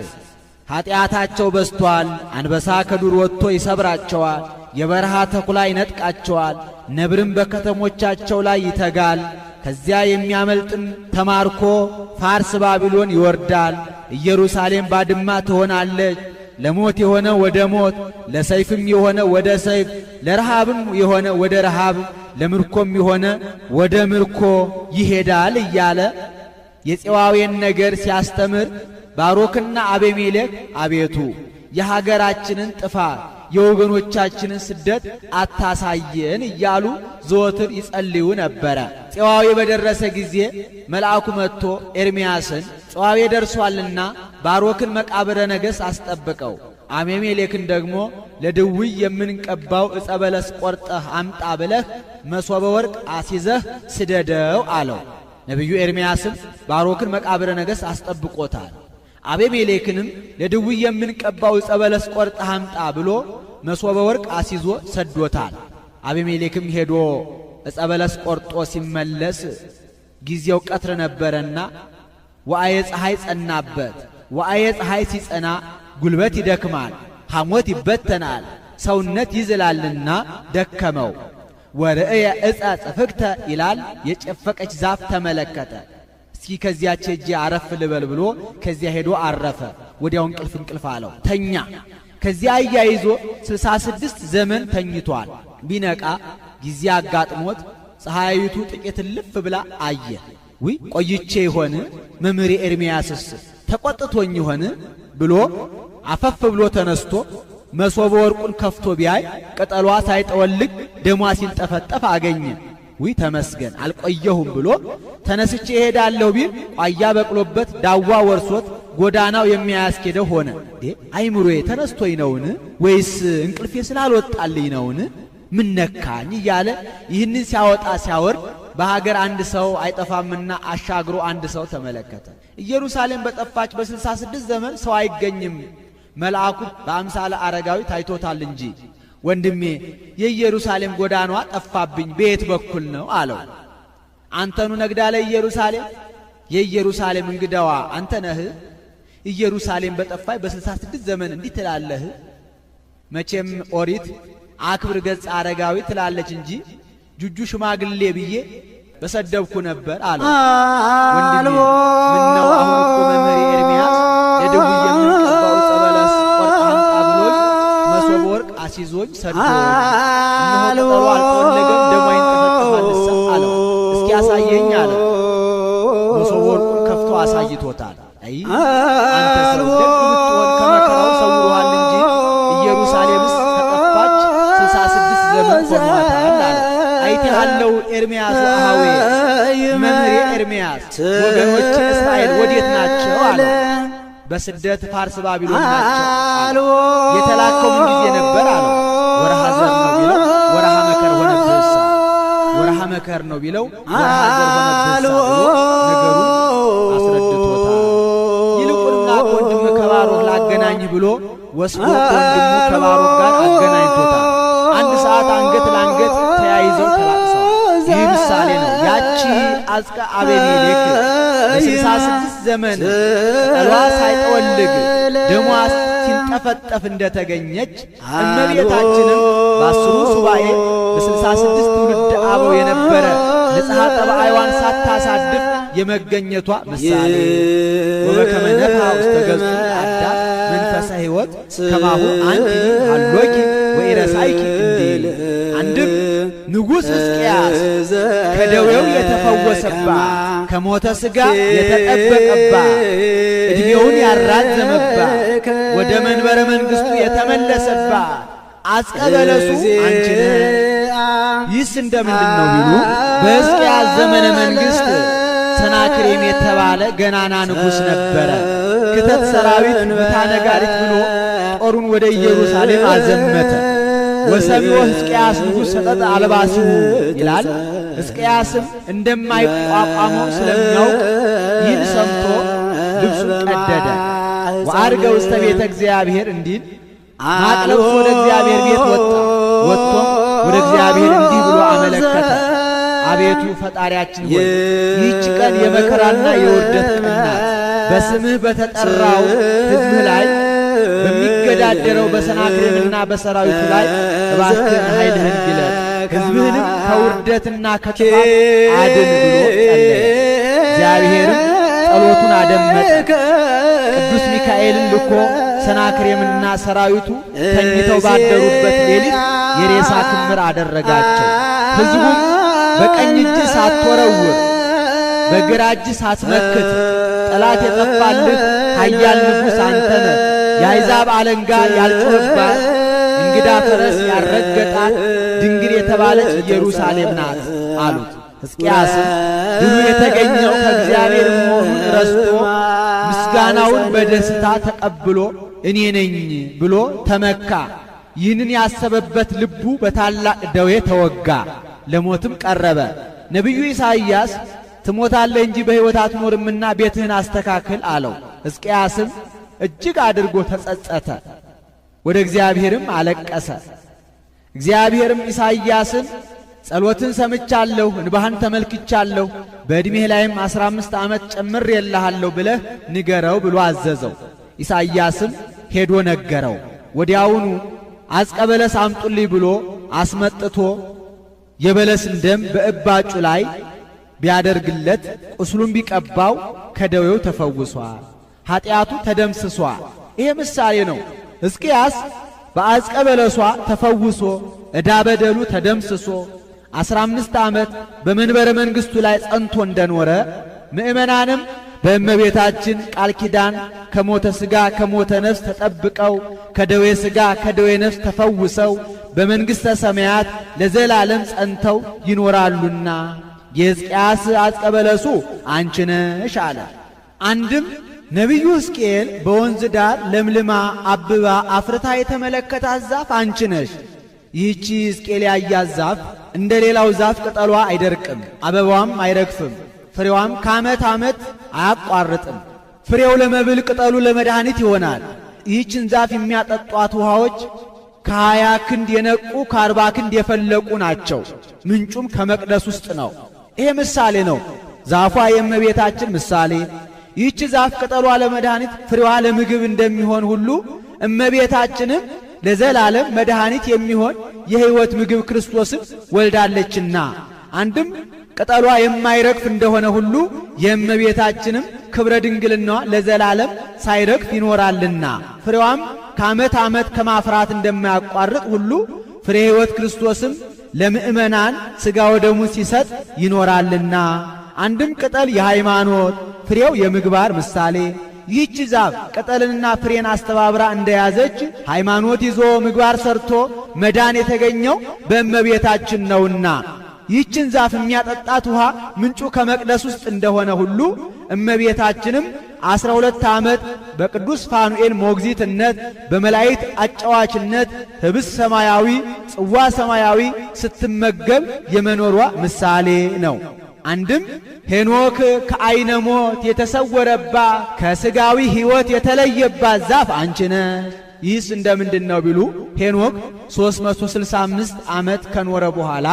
ኀጢአታቸው በስቷል፣ አንበሳ ከዱር ወጥቶ ይሰብራቸዋል፣ የበረሃ ተኩላ ይነጥቃቸዋል፣ ነብርም በከተሞቻቸው ላይ ይተጋል፣ ከዚያ የሚያመልጥም ተማርኮ ፋርስ ባቢሎን ይወርዳል፣ ኢየሩሳሌም ባድማ ትሆናለች፣ ለሞት የሆነ ወደ ሞት፣ ለሰይፍም የሆነ ወደ ሰይፍ፣ ለረሃብም የሆነ ወደ ረሃብ፣ ለምርኮም የሆነ ወደ ምርኮ ይሄዳል እያለ የፄዋዌን ነገር ሲያስተምር ባሮክና አቤሜሌክ አቤቱ የሀገራችንን ጥፋት የወገኖቻችንን ስደት አታሳየን እያሉ ዘወትር ይጸልዩ ነበረ። ፄዋዌ በደረሰ ጊዜ መልአኩ መጥቶ ኤርምያስን ፄዋዌ ደርሷልና ባሮክን መቃብረ ነገሥት አስጠብቀው፣ አቤሜሌክን ደግሞ ለድውይ የምንቀባው ዕፀ በለስ ቆርጠህ አምጣ ብለህ መሶበ ወርቅ አሲዘህ ስደደው አለው። ነቢዩ ኤርምያስም ባሮክን መቃብረ ነገሥት አስጠብቆታል። አቤሜሌክንም ለድውይ የምንቀባው ዕፀ በለስ ቆርጠህ አምጣ ብሎ መሶበ ወርቅ አሲዞ ሰዶታል። አቤሜሌክም ሄዶ ዕፀ በለስ ቆርጦ ሲመለስ ጊዜው ቀትር ነበረና ወአየ ፀሐይ ጸናበት። ወአየ ፀሐይ ሲጸና ጉልበት ይደክማል፣ ሐሞት ይበተናል፣ ሰውነት ይዝላልና ደከመው። ወርእየ ዕፀ ጽፍግተ ይላል፣ የጨፈቀች ዛፍ ተመለከተ። እስኪ ከዚያች ሄጄ አረፍ ልበል ብሎ ከዚያ ሄዶ አረፈ። ወዲያው እንቅልፍ አለው፣ ተኛ። ከዚያ አያይዞ 66 ዘመን ተኝቷል። ቢነቃ ጊዜ አጋጥሞት ፀሐይቱ ጥቂት ልፍ ብላ አየ። ውይ ቆይቼ ይሆን መምህሬ ኤርምያስስ ተቆጥቶኝ ይሆን ብሎ አፈፍ ብሎ ተነስቶ መሶበ ወርቁን ከፍቶ ቢያይ ቅጠሏ ሳይጠወልግ ደሟ ሲንጠፈጠፍ አገኘ። ውይ ተመስገን አልቆየሁም ብሎ ተነስቼ እሄዳለሁ ቢል ቋያ በቅሎበት ዳዋ ወርሶት ጎዳናው የሚያስኬደው ሆነ። አይምሮዬ ተነስቶኝ ነውን? ወይስ እንቅልፌ ስላልወጣልኝ ነውን? ምን ነካኝ እያለ ይህንን ሲያወጣ ሲያወርድ በሀገር አንድ ሰው አይጠፋምና አሻግሮ አንድ ሰው ተመለከተ። ኢየሩሳሌም በጠፋች በ66 ዘመን ሰው አይገኝም፣ መልአኩ በአምሳለ አረጋዊ ታይቶታል እንጂ። ወንድሜ የኢየሩሳሌም ጎዳናዋ ጠፋብኝ፣ በየት በኩል ነው አለው። አንተኑ ነግዳለ ኢየሩሳሌም፣ የኢየሩሳሌም እንግዳዋ አንተ ነህ። ኢየሩሳሌም በጠፋች በ66 ዘመን እንዲህ ትላለህ? መቼም ኦሪት አክብር ገጽ አረጋዊ ትላለች እንጂ ጁጁ ሽማግሌ ብዬ በሰደብኩ ነበር አለው። ወንድሜ ምነው አሁን እኮ መምህር ኤርምያስ የድውዬ የምንቀባው ጸበለስ ወርቅ አምጣ ብሎኝ መሶበ ወርቅ አሲዞኝ ሰዶኝ እነሆ ቅጠሉ አልተወለገም ደሞ ይንጠፈጠፋልሳ አለው። እስኪ አሳየኝ አለው። መሶበ ወርቁን ከፍቶ አሳይቶታል። አይ አንተ ሰው ደግ ብትሆን ከመከራው ሰውሮሃል እንጂ ኢየሩሳሌምስ ከጠፋች 66 ዘመን ሆኗታል አለ። አይተሃለው ኤርምያስ አሃዌ መምህር ኤርምያስ ወገኖች እስራኤል ወዴት ናቸው አለ። በስደት ፋርስ ባቢሎን ናቸው። የተላከው ምን ጊዜ ነበር አለ። ወርሃ ዘር ነው ቢለው ወርሃ መከር ሆነብህ። ወርሃ መከር ነው ቢለው ወርሃ ዘር ሆነብህ ብሎ ነገሩን አስረድቶታል። ይልቁንና ወንድም ከባሮክ ላገናኝ ብሎ ወስዶ ወንድሙ ከባሮክ ጋር አገናኝቶታል። አንድ ሰዓት አንገት ለአንገት ተያይዘው ተላቅሰዋል። ይህ ምሳሌ ነው። ያቺ አዝቃ አቤሜሌክ በ66 ዘመን ጠሏ ሳይጠወልግ ደሟ ሲንጠፈጠፍ እንደተገኘች እመቤታችንም በ10 ሱባኤ በ66 ትውልድ አበው የነበረ ንጽሐ ጠባይዋን ሳታሳድፍ የመገኘቷ ምሳሌ ወበከመ ነፍሐ ውስተ ገጹ አዳም መንፈሰ ሕይወት ከማሁ አንቲ አሎኪ ወኢረሳይኪ እንዲል አንድም ንጉሥ ሕዝቅያስ ከደዌው የተፈወሰባት ከሞተ ሥጋ የተጠበቀባት ዕድሜውን ያራዘመባት ወደ መንበረ መንግሥቱ የተመለሰባት አጽቀ በለሱ አንቺ ነሽ። ይህስ እንደምንድን ነው ቢሉ በሕዝቅያስ ዘመነ መንግሥት ሰናክሬም የተባለ ገናና ንጉሥ ነበረ። ክተት ሰራዊት ምታ ነጋሪት ብሎ ጦሩን ወደ ኢየሩሳሌም አዘመተ። ወሰሚዮ ሕዝቅያስ ንጉሥ ሰጠጥ አልባሲሁ ይላል። ሕዝቅያስም እንደማይቋቋመው ስለሚያውቅ ይህን ሰምቶ ልብሱን ቀደደ። ወአርገ ውስተ ቤተ እግዚአብሔር እንዲል ማቅ ለብሶ ወደ እግዚአብሔር ቤት ወጣ። ወጥቶም ወደ እግዚአብሔር እንዲህ ብሎ አመለከተ። አቤቱ ፈጣሪያችን ሆይ ይህች ቀን የመከራና የውርደት ቀን ናት። በስምህ በተጠራው ሕዝብህ ላይ በሚገዳደረው በሰናክሬምና በሰራዊቱ ላይ እባክህን ኃይልህን ግለጥ፣ ሕዝብህንም ከውርደትና ከጥፋት አድን ብሎ ጸለየ። እግዚአብሔርም ጸሎቱን አደመጠ። ቅዱስ ሚካኤልን ልኮ ሰናክሬምና ሰራዊቱ ተኝተው ባደሩበት ሌሊት የሬሳ ክምር አደረጋቸው። ሕዝቡም በቀኝ እጅ ሳትወረውር በግራ እጅ ሳትመክት ጠላት የጠፋልህ ኃያል ንጉሥ አንተ ነህ፣ የአሕዛብ አለንጋ ያልጮኸባት እንግዳ ፈረስ ያልረገጣት ድንግል የተባለች ኢየሩሳሌም ናት አሉት። ሕዝቅያስም ድሉ የተገኘው ከእግዚአብሔር መሆኑን ረስቶ ምስጋናውን በደስታ ተቀብሎ እኔ ነኝ ብሎ ተመካ። ይህንን ያሰበበት ልቡ በታላቅ ደዌ ተወጋ፣ ለሞትም ቀረበ። ነቢዩ ኢሳይያስ ትሞታለህ እንጂ በሕይወት አትኖርምና ቤትህን አስተካክል አለው። ሕዝቅያስም እጅግ አድርጎ ተጸጸተ፣ ወደ እግዚአብሔርም አለቀሰ። እግዚአብሔርም ኢሳይያስን ጸሎትን ሰምቻለሁ፣ እንባህን ተመልክቻለሁ፣ በዕድሜህ ላይም 15 ዓመት ጨምሬልሃለሁ ብለህ ንገረው ብሎ አዘዘው። ኢሳይያስም ሄዶ ነገረው። ወዲያውኑ አጽቀ በለስ አምጡልኝ ብሎ አስመጥቶ የበለስን ደም በእባጩ ላይ ቢያደርግለት ቁስሉን ቢቀባው ከደዌው ተፈውሷል፣ ኃጢአቱ ተደምስሷል። ይሄ ምሳሌ ነው። ሕዝቅያስ በአጽቀ በለሷ ተፈውሶ ዕዳ በደሉ ተደምስሶ 15 ዓመት በመንበረ መንግሥቱ ላይ ጸንቶ እንደኖረ ምእመናንም በእመቤታችን ቃል ኪዳን ከሞተ ሥጋ ከሞተ ነፍስ ተጠብቀው ከደዌ ሥጋ ከደዌ ነፍስ ተፈውሰው በመንግሥተ ሰማያት ለዘላለም ጸንተው ይኖራሉና የሕዝቅያስ አጽቀ በለሱ አንቺ ነሽ አለ። አንድም ነቢዩ ሕዝቅኤል በወንዝ ዳር ለምልማ አብባ አፍርታ የተመለከታት ዛፍ አንቺ ነሽ። ይህቺ ሕዝቅኤል ያያት ዛፍ እንደ ሌላው ዛፍ ቅጠሏ አይደርቅም፣ አበባዋም አይረግፍም፣ ፍሬዋም ከዓመት ዓመት አያቋርጥም። ፍሬው ለመብል ቅጠሉ ለመድኃኒት ይሆናል። ይህችን ዛፍ የሚያጠጧት ውሃዎች ከ20 ክንድ የነቁ ከ40 ክንድ የፈለቁ ናቸው። ምንጩም ከመቅደስ ውስጥ ነው። ይሄ ምሳሌ ነው። ዛፏ የእመቤታችን ምሳሌ። ይህች ዛፍ ቅጠሏ ለመድኃኒት ፍሬዋ ለምግብ እንደሚሆን ሁሉ እመቤታችንም ለዘላለም መድኃኒት የሚሆን የሕይወት ምግብ ክርስቶስን ወልዳለችና አንድም ቅጠሏ የማይረግፍ እንደሆነ ሁሉ የእመቤታችንም ክብረ ድንግልናዋ ለዘላለም ሳይረግፍ ይኖራልና ፍሬዋም ከዓመት ዓመት ከማፍራት እንደማያቋርጥ ሁሉ ፍሬ ሕይወት ክርስቶስም ለምእመናን ሥጋ ወደሙን ሲሰጥ ይኖራልና አንድም ቅጠል የሃይማኖት ፍሬው የምግባር ምሳሌ። ይህች ዛፍ ቅጠልንና ፍሬን አስተባብራ እንደያዘች ሃይማኖት ይዞ ምግባር ሰርቶ መዳን የተገኘው በእመቤታችን ነውና ይህችን ዛፍ የሚያጠጣት ውሃ ምንጩ ከመቅደስ ውስጥ እንደሆነ ሁሉ እመቤታችንም 12 ዓመት በቅዱስ ፋኑኤል ሞግዚትነት በመላእክት አጫዋችነት ህብስት ሰማያዊ ጽዋ ሰማያዊ ስትመገብ የመኖሯ ምሳሌ ነው። አንድም ሄኖክ ከዓይነ ሞት የተሰወረባ ከሥጋዊ ሕይወት የተለየባት ዛፍ አንቺ ነሽ። ይህስ እንደምንድን ነው ቢሉ ሄኖክ 365 ዓመት ከኖረ በኋላ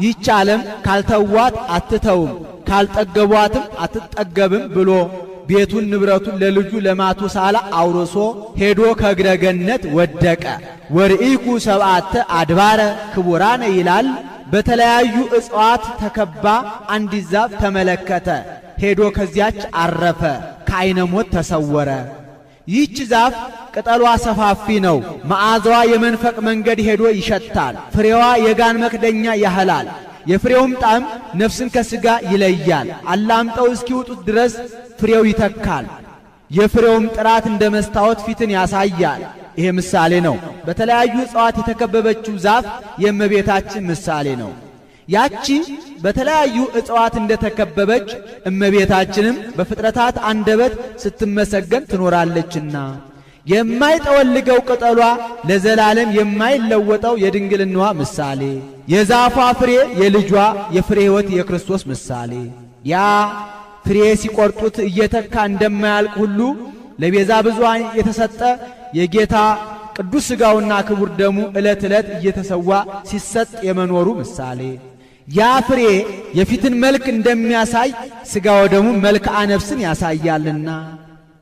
ይህች ዓለም ካልተዋት አትተውም ካልጠገቧትም አትጠገብም ብሎ ቤቱን ንብረቱን ለልጁ ለማቱሳላ አውርሶ ሄዶ ከእግረ ገነት ወደቀ። ወርኢኩ ሰብዓተ አድባረ ክቡራነ ይላል። በተለያዩ እጽዋት ተከባ አንዲት ዛፍ ተመለከተ። ሄዶ ከዚያች አረፈ፣ ከዓይነ ሞት ተሰወረ። ይህች ዛፍ ቅጠሏ ሰፋፊ ነው። መዓዛዋ የመንፈቅ መንገድ ሄዶ ይሸታል። ፍሬዋ የጋን መክደኛ ያህላል። የፍሬውም ጣዕም ነፍስን ከሥጋ ይለያል። አላምጠው እስኪውጡት ድረስ ፍሬው ይተካል። የፍሬውም ጥራት እንደ መስታወት ፊትን ያሳያል። ይሄ ምሳሌ ነው። በተለያዩ እጽዋት የተከበበችው ዛፍ የእመቤታችን ምሳሌ ነው። ያቺ በተለያዩ እጽዋት እንደተከበበች እመቤታችንም በፍጥረታት አንደበት ስትመሰገን ትኖራለችና የማይጠወልገው ቅጠሏ ለዘላለም የማይለወጠው የድንግልናዋ ምሳሌ፣ የዛፏ ፍሬ የልጇ የፍሬ ሕይወት የክርስቶስ ምሳሌ። ያ ፍሬ ሲቆርጡት እየተካ እንደማያልቅ ሁሉ ለቤዛ ብዙኃን የተሰጠ የጌታ ቅዱስ ሥጋውና ክቡር ደሙ ዕለት ዕለት እየተሰዋ ሲሰጥ የመኖሩ ምሳሌ። ያ ፍሬ የፊትን መልክ እንደሚያሳይ ሥጋ ወደሙ መልክዓ ነፍስን ያሳያልና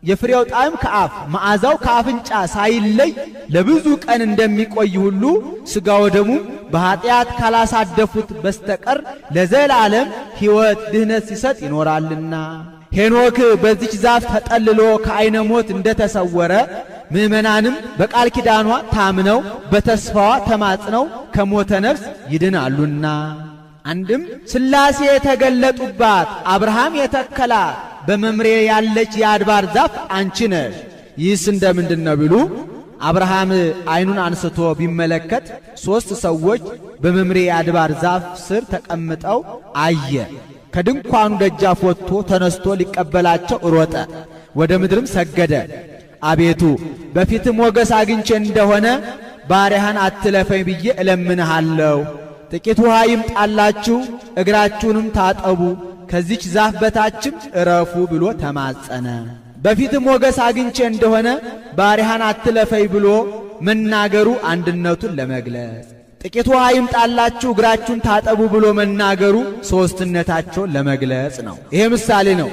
የፍሬው ጣዕም ከአፍ መዓዛው ከአፍንጫ ሳይለይ ለብዙ ቀን እንደሚቆይ ሁሉ ሥጋ ወደሙ በኀጢአት ካላሳደፉት በስተቀር ለዘላለም ሕይወት ድህነት ሲሰጥ ይኖራልና ሄኖክ በዚች ዛፍ ተጠልሎ ከዓይነ ሞት እንደተሰወረ ምእመናንም በቃል ኪዳኗ ታምነው በተስፋዋ ተማጽነው ከሞተ ነፍስ ይድናሉና አንድም ሥላሴ የተገለጡባት አብርሃም የተከላት በመምሬ ያለች የአድባር ዛፍ አንቺ ነሽ። ይህስ እንደምንድን ነው ቢሉ አብርሃም ዓይኑን አንስቶ ቢመለከት 3 ሰዎች በመምሬ የአድባር ዛፍ ስር ተቀምጠው አየ። ከድንኳኑ ደጃፍ ወጥቶ ተነስቶ ሊቀበላቸው ሮጠ፣ ወደ ምድርም ሰገደ። አቤቱ በፊት ሞገስ አግኝቼ እንደሆነ ባሪያህን አትለፈኝ ብዬ እለምንሃለሁ። ጥቂት ውሃ ይምጣላችሁ፣ እግራችሁንም ታጠቡ፣ ከዚች ዛፍ በታችም እረፉ ብሎ ተማጸነ። በፊት ሞገስ አግኝቼ እንደሆነ ባሪያህን አትለፈኝ ብሎ መናገሩ አንድነቱን ለመግለጽ፣ ጥቂት ውሃ ይምጣላችሁ እግራችሁን ታጠቡ ብሎ መናገሩ ሦስትነታቸውን ለመግለጽ ነው። ይሄ ምሳሌ ነው።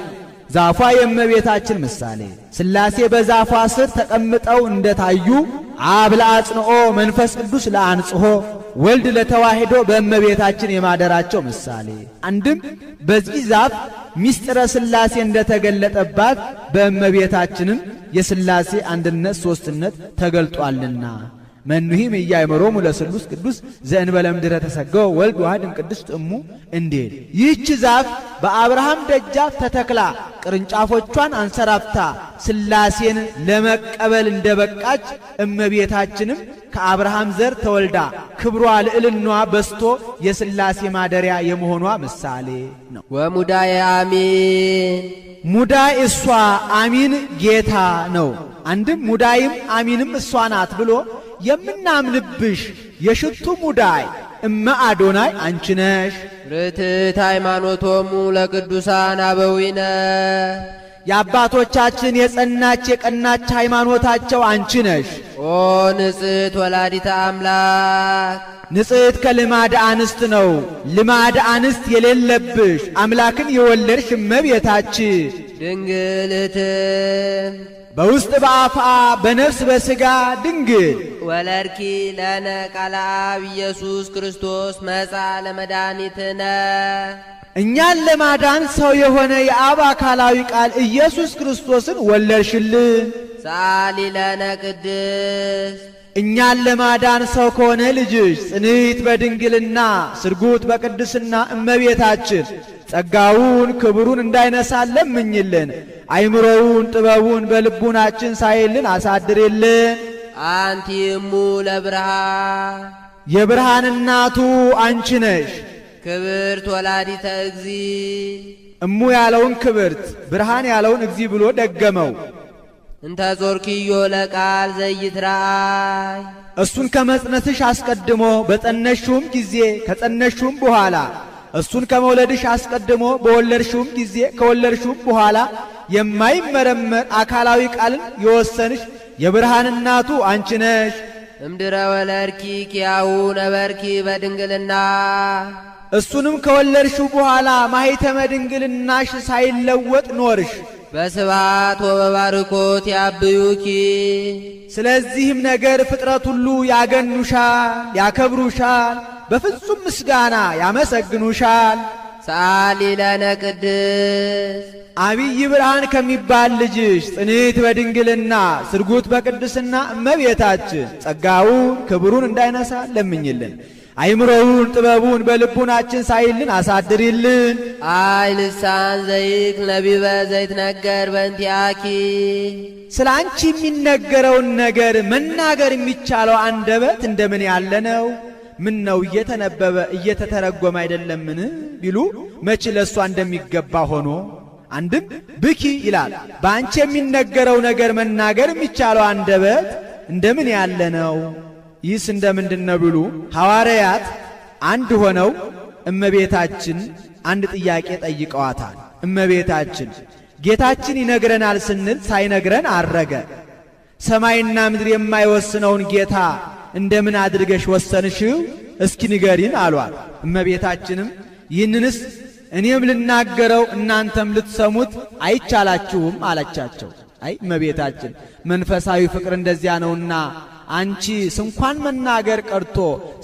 ዛፏ የእመቤታችን ምሳሌ። ሥላሴ በዛፏ ስር ተቀምጠው እንደታዩ አብ ለአጽንኦ መንፈስ ቅዱስ ለአንጽሖ ወልድ ለተዋሕዶ በእመቤታችን የማደራቸው ምሳሌ። አንድም በዚህ ዛፍ ምስጢረ ሥላሴ እንደተገለጠባት በእመቤታችንም የሥላሴ አንድነት ሦስትነት ተገልጧልና መኑሂም ኢያእመሮሙ ለስሉስ ቅዱስ ዘእንበለ ምድረ ተሰገወ ወልድ ዋሕድም ቅድስት እሙ እንዴል። ይህች ዛፍ በአብርሃም ደጃፍ ተተክላ ቅርንጫፎቿን አንሰራፍታ ሥላሴን ለመቀበል እንደበቃች እመቤታችንም ከአብርሃም ዘር ተወልዳ ክብሯ ልዕልናዋ በስቶ የሥላሴ ማደሪያ የመሆኗ ምሳሌ ነው። ወሙዳየ አሚን ሙዳይ እሷ አሚን ጌታ ነው። አንድም ሙዳይም አሚንም እሷ ናት ብሎ የምናምንብሽ የሽቱ ሙዳይ እመ አዶናይ አንቺ ነሽ። ርትዕት ሃይማኖቶሙ ለቅዱሳን አበዊነ የአባቶቻችን የጸናች የቀናች ሃይማኖታቸው አንቺ ነሽ። ኦ ንጽሕት ወላዲተ አምላክ ንጽሕት ከልማድ አንስት ነው። ልማድ አንስት የሌለብሽ አምላክን የወለድሽ እመቤታችን ድንግልት በውስጥ በአፋ በነፍስ በሥጋ ድንግል ወለድኪ ለነ ቃለ አብ ኢየሱስ ክርስቶስ መጻ ለመድኃኒትነ እኛን ለማዳን ሰው የሆነ የአብ አካላዊ ቃል ኢየሱስ ክርስቶስን ወለድሽልን። ሰአሊ ለነ ቅድስት እኛን ለማዳን ሰው ከሆነ ልጅሽ ጽንዕት በድንግልና ስርጉት በቅድስና እመቤታችን ጸጋውን ክብሩን እንዳይነሳን ለምኝልን። አይምሮውን ጥበቡን በልቡናችን ሳይልን አሳድርልን። አንቲ እሙ ለብርሃን የብርሃን እናቱ አንቺ ነሽ። ክብርት ወላዲተ እግዚ እሙ ያለውን ክብርት ብርሃን ያለውን እግዚ ብሎ ደገመው። እንተ ጾርኪዮ ለቃል ዘይትራእይ እሱን ከመጽነስሽ አስቀድሞ በጸነሽውም ጊዜ ከጸነሽውም በኋላ እሱን ከመውለድሽ አስቀድሞ በወለድሽውም ጊዜ ከወለድሽውም በኋላ የማይመረመር አካላዊ ቃልን የወሰንሽ የብርሃን እናቱ አንቺ ነሽ። እምድረ ወለድኪ ኪያሁ ነበርኪ በድንግልና እሱንም ከወለድሽው በኋላ ማኅተመ ድንግልናሽ ሳይለወጥ ኖርሽ። በስብሐት ወበባርኮት ያብዩኪ ስለዚህም ነገር ፍጥረት ሁሉ ያገኑሻል፣ ያከብሩሻል፣ በፍጹም ምስጋና ያመሰግኑሻል። ሰአሊ ለነ ቅድስት አብይ ብርሃን ከሚባል ልጅሽ ጽንዕት በድንግልና ስርጉት በቅድስና እመቤታችን ጸጋውን ክብሩን እንዳይነሳ ለምኝልን። አይምሮውን ጥበቡን በልቡናችን ሳይልን አሳድሪልን። አይ ልሳን ዘይክ ነቢበ ዘይትነገር በእንቲአኪ ስለ አንቺ የሚነገረውን ነገር መናገር የሚቻለው አንደበት እንደምን ያለ ነው? ምን ነው እየተነበበ እየተተረጎመ አይደለምን ቢሉ መች ለእሷ እንደሚገባ ሆኖ አንድም ብኪ ይላል። በአንቺ የሚነገረው ነገር መናገር የሚቻለው አንደበት እንደምን ያለ ነው? ይህስ እንደምንድነው ቢሉ ሐዋርያት አንድ ሆነው እመቤታችን አንድ ጥያቄ ጠይቀዋታል። እመቤታችን ጌታችን ይነግረናል ስንል ሳይነግረን አረገ። ሰማይና ምድር የማይወስነውን ጌታ እንደምን አድርገሽ ወሰንሽው? እስኪ ንገሪን አሏት። እመቤታችንም ይህንንስ እኔም ልናገረው እናንተም ልትሰሙት አይቻላችሁም አለቻቸው። አይ እመቤታችን መንፈሳዊ ፍቅር እንደዚያ ነውና አንቺ ስንኳን መናገር ቀርቶ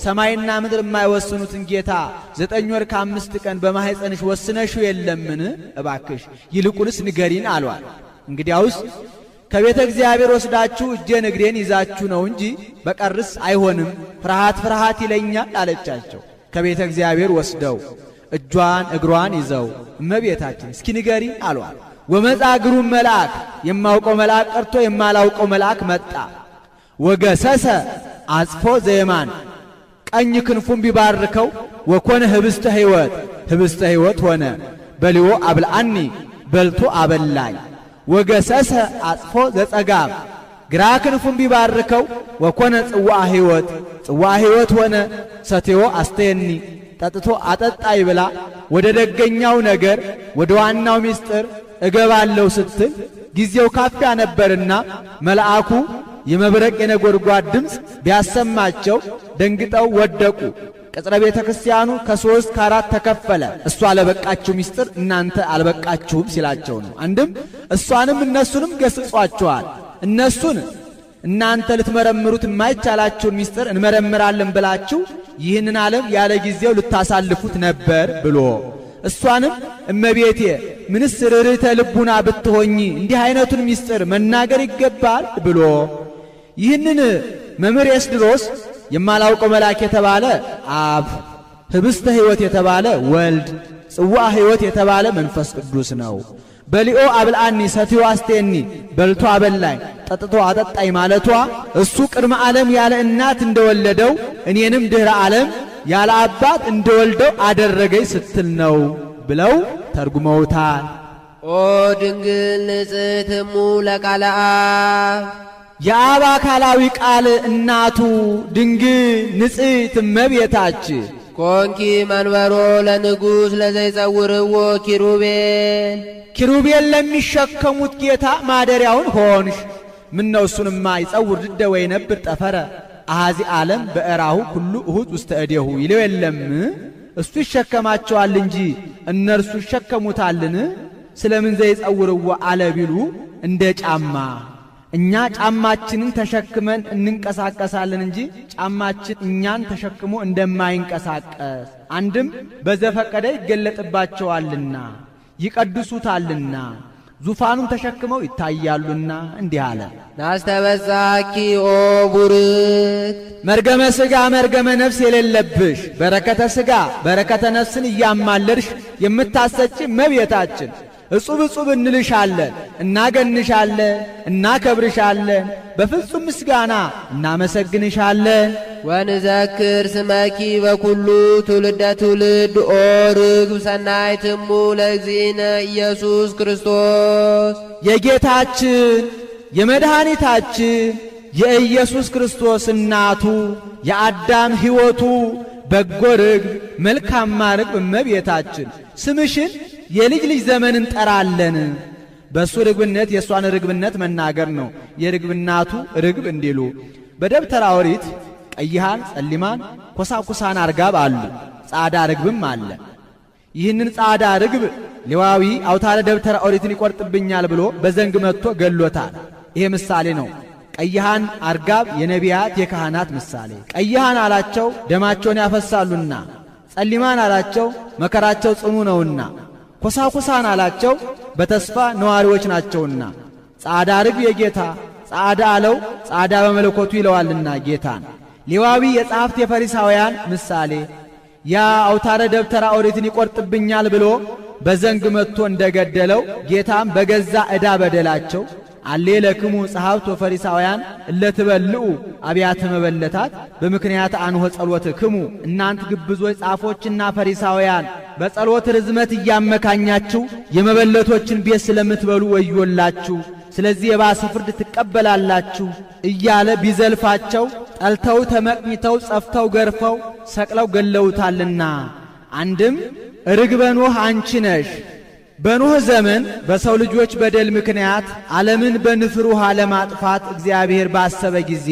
ሰማይና ምድር የማይወስኑትን ጌታ 9 ወር ከ5 ቀን በማኅፀንሽ ወስነሽው የለምን? እባክሽ ይልቁንስ ንገሪን አሏት። እንግዲያውስ ከቤተ እግዚአብሔር ወስዳችሁ እጄን እግሬን ይዛችሁ ነው እንጂ በቀርስ አይሆንም፣ ፍርሃት ፍርሃት ይለኛል አለቻቸው። ከቤተ እግዚአብሔር ወስደው እጇን እግሯን ይዘው እመቤታችን እስኪ ንገሪን አሏት። ወመጻ ግሩም መልአክ የማውቀው መልአክ ቀርቶ የማላውቀው መልአክ መጣ። ወገሰሰ አጽፎ ዘየማን ቀኝ ክንፉን ቢባርከው ወኮነ ህብስተ ሕይወት ህብስተ ሕይወት ሆነ። በሊዮ አብልአኒ በልቶ አበላኝ። ወገሰሰ አጽፎ ዘጸጋም ግራ ክንፉን ቢባርከው ወኮነ ጽዋ ሕይወት ጽዋ ሕይወት ሆነ። ሰቴዎ አስተየኒ ጠጥቶ አጠጣይ ብላ ወደ ደገኛው ነገር ወደ ዋናው ምስጢር እገባለሁ ስትል ጊዜው ካፊያ ነበርና መልአኩ የመብረቅ የነጎድጓድ ድምፅ ቢያሰማቸው ደንግጠው ወደቁ። ቅጽረ ቤተ ክርስቲያኑ ከ3 ከ4 ተከፈለ። እሷ ለበቃችሁ ምስጢር እናንተ አልበቃችሁም ሲላቸው ነው። አንድም እሷንም እነሱንም ገስጿቸዋል። እነሱን እናንተ ልትመረምሩት የማይቻላችሁን ምስጢር እንመረምራለን ብላችሁ ይህንን ዓለም ያለ ጊዜው ልታሳልፉት ነበር ብሎ እሷንም እመቤቴ ምንስ ርኅርኅተ ልቡና ብትሆኚ እንዲህ አይነቱን ምስጢር መናገር ይገባል ብሎ ይህንን መምህር ኤስድሮስ የማላውቀው መልአክ የተባለ አብ፣ ህብስተ ሕይወት የተባለ ወልድ፣ ጽዋ ሕይወት የተባለ መንፈስ ቅዱስ ነው። በሊኦ አብልአኒ ሰትዮ አስቴኒ በልቶ አበላኝ ጠጥቶ አጠጣኝ ማለቷ እሱ ቅድመ ዓለም ያለ እናት እንደወለደው እኔንም ድኅረ ዓለም ያለ አባት እንደወልደው አደረገኝ ስትል ነው ብለው ተርጉመውታል። ኦ ድንግል ንጽሕት እሙ ለቃለ አብ የአብ አካላዊ ቃል እናቱ ድንግል ንጽሕት እመቤታችን ኮንኪ መንበሮ ለንጉሥ ለዘይጸውርዎ ኪሩቤል ኪሩቤል ለሚሸከሙት ጌታ ማደሪያውን ሆንሽ። ምነው እሱንማ ይጸውር ድደ ወይነብር ጠፈረ አሐዚ ዓለም በእራሁ ሁሉ እሁድ ውስተ እዴሁ ይለው የለም? እሱ ይሸከማቸዋል እንጂ እነርሱ ይሸከሙታልን? ስለምን ዘይጸውርዎ አለ ቢሉ እንደ ጫማ እኛ ጫማችንን ተሸክመን እንንቀሳቀሳለን እንጂ ጫማችን እኛን ተሸክሞ እንደማይንቀሳቀስ አንድም በዘፈቀደ ይገለጥባቸዋልና ይቀድሱታልና ዙፋኑን ተሸክመው ይታያሉና እንዲህ አለ። ናስተበዛኪ ኦ ቡርክ መርገመ ሥጋ መርገመ ነፍስ የሌለብሽ በረከተ ሥጋ በረከተ ነፍስን እያማለድሽ የምታሰጪ እመቤታችን እጹብ እጹብ እንልሻለን፣ እናገንሻለን፣ እናከብርሻለን፣ በፍጹም ምስጋና እናመሰግንሻለን። ወንዘክር ስመኪ በኩሉ ትውልደ ትውልድ ኦ ርግብ ሰናይት እሙ ለእግዚእነ ኢየሱስ ክርስቶስ የጌታችን የመድኃኒታችን የኢየሱስ ክርስቶስ እናቱ የአዳም ሕይወቱ በጎ ርግብ መልካማ ርግብ እመቤታችን ስምሽን የልጅ ልጅ ዘመን እንጠራለን። በእሱ ርግብነት የእሷን ርግብነት መናገር ነው። የርግብናቱ ርግብ እንዲሉ በደብተራ ኦሪት ቀይሃን፣ ጸሊማን፣ ኮሳኩሳን አርጋብ አሉ። ጻዳ ርግብም አለ። ይህንን ጻዳ ርግብ ሌዋዊ አውታረ ደብተራ ኦሪትን ይቆርጥብኛል ብሎ በዘንግ መጥቶ ገሎታል። ይሄ ምሳሌ ነው። ቀይሃን አርጋብ የነቢያት የካህናት ምሳሌ። ቀይሃን አላቸው ደማቸውን ያፈሳሉና፣ ጸሊማን አላቸው መከራቸው ጽኑ ነውና፣ ኮሳኩሳን አላቸው በተስፋ ነዋሪዎች ናቸውና። ጻዳ ርግብ የጌታ ጻዳ አለው ጻዳ በመለኮቱ ይለዋልና ጌታን። ሌዋዊ የጸሐፍት የፈሪሳውያን ምሳሌ። ያ አውታረ ደብተራ ኦሪትን ይቆርጥብኛል ብሎ በዘንግ መጥቶ እንደገደለው ጌታም በገዛ ዕዳ በደላቸው አሌ ለክሙ ጸሐፍት ወፈሪሳውያን እለትበልዑ አብያተ መበለታት በምክንያት አንሆ ጸሎትክሙ እናንት ግብዞች ጻፎችና ፈሪሳውያን በጸሎት ርዝመት እያመካኛችሁ የመበለቶችን ቤት ስለምትበሉ ወዮላችሁ፣ ስለዚህ የባሰ ፍርድ ትቀበላላችሁ እያለ ቢዘልፋቸው ጠልተው ተመቅኝተው ጸፍተው ገርፈው ሰቅለው ገለውታልና። አንድም ርግበ ኖህ አንቺ ነሽ። በኖህ ዘመን በሰው ልጆች በደል ምክንያት ዓለምን በንፍር ውሃ ለማጥፋት እግዚአብሔር ባሰበ ጊዜ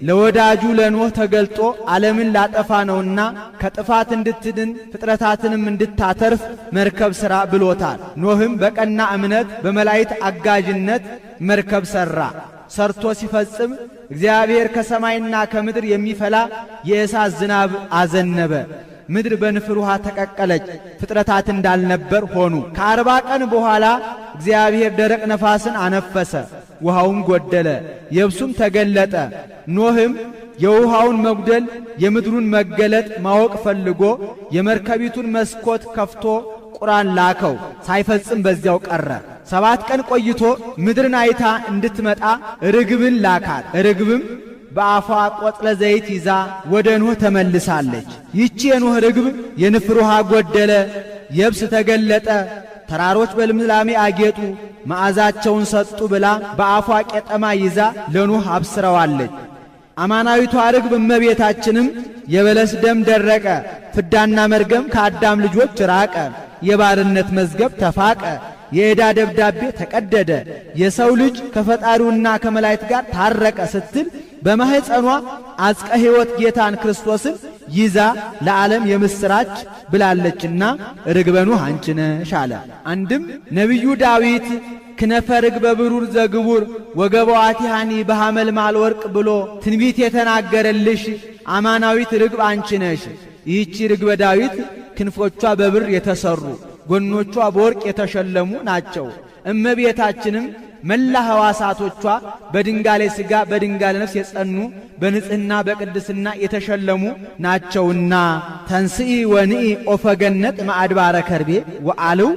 ለወዳጁ ለኖህ ተገልጦ ዓለምን ላጠፋ ነውና ከጥፋት እንድትድን ፍጥረታትንም እንድታተርፍ መርከብ ሥራ ብሎታል። ኖህም በቀና እምነት በመላእክት አጋዥነት መርከብ ሠራ። ሰርቶ ሲፈጽም እግዚአብሔር ከሰማይና ከምድር የሚፈላ የእሳት ዝናብ አዘነበ። ምድር በንፍር ውሃ ተቀቀለች፣ ፍጥረታት እንዳልነበር ሆኑ። ከ40 ቀን በኋላ እግዚአብሔር ደረቅ ነፋስን አነፈሰ፣ ውሃውም ጎደለ፣ የብሱም ተገለጠ። ኖህም የውሃውን መጉደል የምድሩን መገለጥ ማወቅ ፈልጎ የመርከቢቱን መስኮት ከፍቶ ቁራን ላከው፣ ሳይፈጽም በዚያው ቀረ። 7 ቀን ቆይቶ ምድርን አይታ እንድትመጣ ርግብን ላካት። ርግብም በአፏ ቆጥለ ዘይት ይዛ ወደ ኖህ ተመልሳለች። ይቺ የኖህ ርግብ የንፍር ውሃ ጎደለ፣ የብስ ተገለጠ፣ ተራሮች በልምላሜ አጌጡ፣ መዓዛቸውን ሰጡ ብላ በአፏ ቄጠማ ይዛ ለኖህ አብስረዋለች። አማናዊቷ ርግብ እመቤታችንም የበለስ ደም ደረቀ፣ ፍዳና መርገም ከአዳም ልጆች ራቀ፣ የባርነት መዝገብ ተፋቀ፣ የዕዳ ደብዳቤ ተቀደደ፣ የሰው ልጅ ከፈጣሪውና ከመላእክት ጋር ታረቀ ስትል በማህፀኗ አጽቀ ሕይወት ጌታን ክርስቶስን ይዛ ለዓለም የምስራች ብላለችና ርግበ ኖህ አንቺ ነሽ አለ። አንድም ነቢዩ ዳዊት ክነፈ ርግበ ብሩር ዘግቡር ወገበዋቲሃኒ በሐመልማል ወርቅ ብሎ ትንቢት የተናገረልሽ አማናዊት ርግብ አንቺ ነሽ። ይህቺ ርግበ ዳዊት ክንፎቿ በብር የተሰሩ ጎኖቿ በወርቅ የተሸለሙ ናቸው። እመቤታችንም መላ ሕዋሳቶቿ በድንጋሌ ሥጋ በድንጋሌ ነፍስ የጸኑ በንጽሕና በቅድስና የተሸለሙ ናቸውና ተንስኢ ወንኢ ኦፈገነት ማዕድባረ ከርቤ ወአልው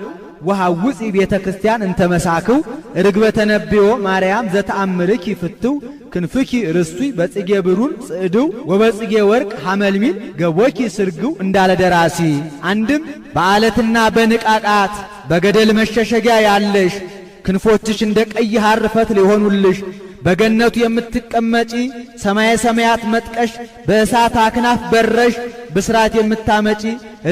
ወሐውፂ ቤተ ክርስቲያን እንተመሳክው ርግበ ተነብዮ ማርያም ዘተአምርኪ ፍትው ክንፍኪ ርስቱይ በጽጌ ብሩር ጽዕድው ወበጽጌ ወርቅ ሐመልሚል ገቦኪ ስርግው እንዳለ ደራሲ። አንድም በዓለትና በንቃቃት በገደል መሸሸጊያ ያለሽ ክንፎችሽ እንደ ቀይ ሐር ፈትል የሆኑልሽ በገነቱ የምትቀመጪ ሰማየ ሰማያት መጥቀሽ በእሳት አክናፍ በረሽ ብስራት የምታመጪ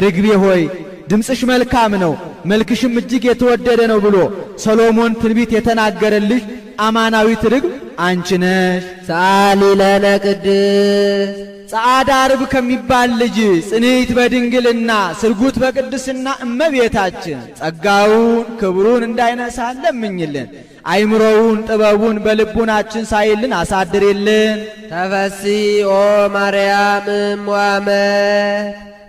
ርግቤ ሆይ ድምፅሽ መልካም ነው መልክሽም እጅግ የተወደደ ነው ብሎ ሰሎሞን ትንቢት የተናገረልሽ አማናዊት ርግብ አንቺ ነሽ። ሰአሊ ለነ ቅድስት ጸዓዳ ርግብ ከሚባል ልጅ ጽንዕት በድንግልና ስርጉት በቅድስና እመቤታችን ጸጋውን ክብሩን እንዳይነሳ ለምኝልን። አይምሮውን ጥበቡን በልቡናችን ሳይልን አሳድርልን። ተፈሥሒ ኦ ማርያም እምዋመ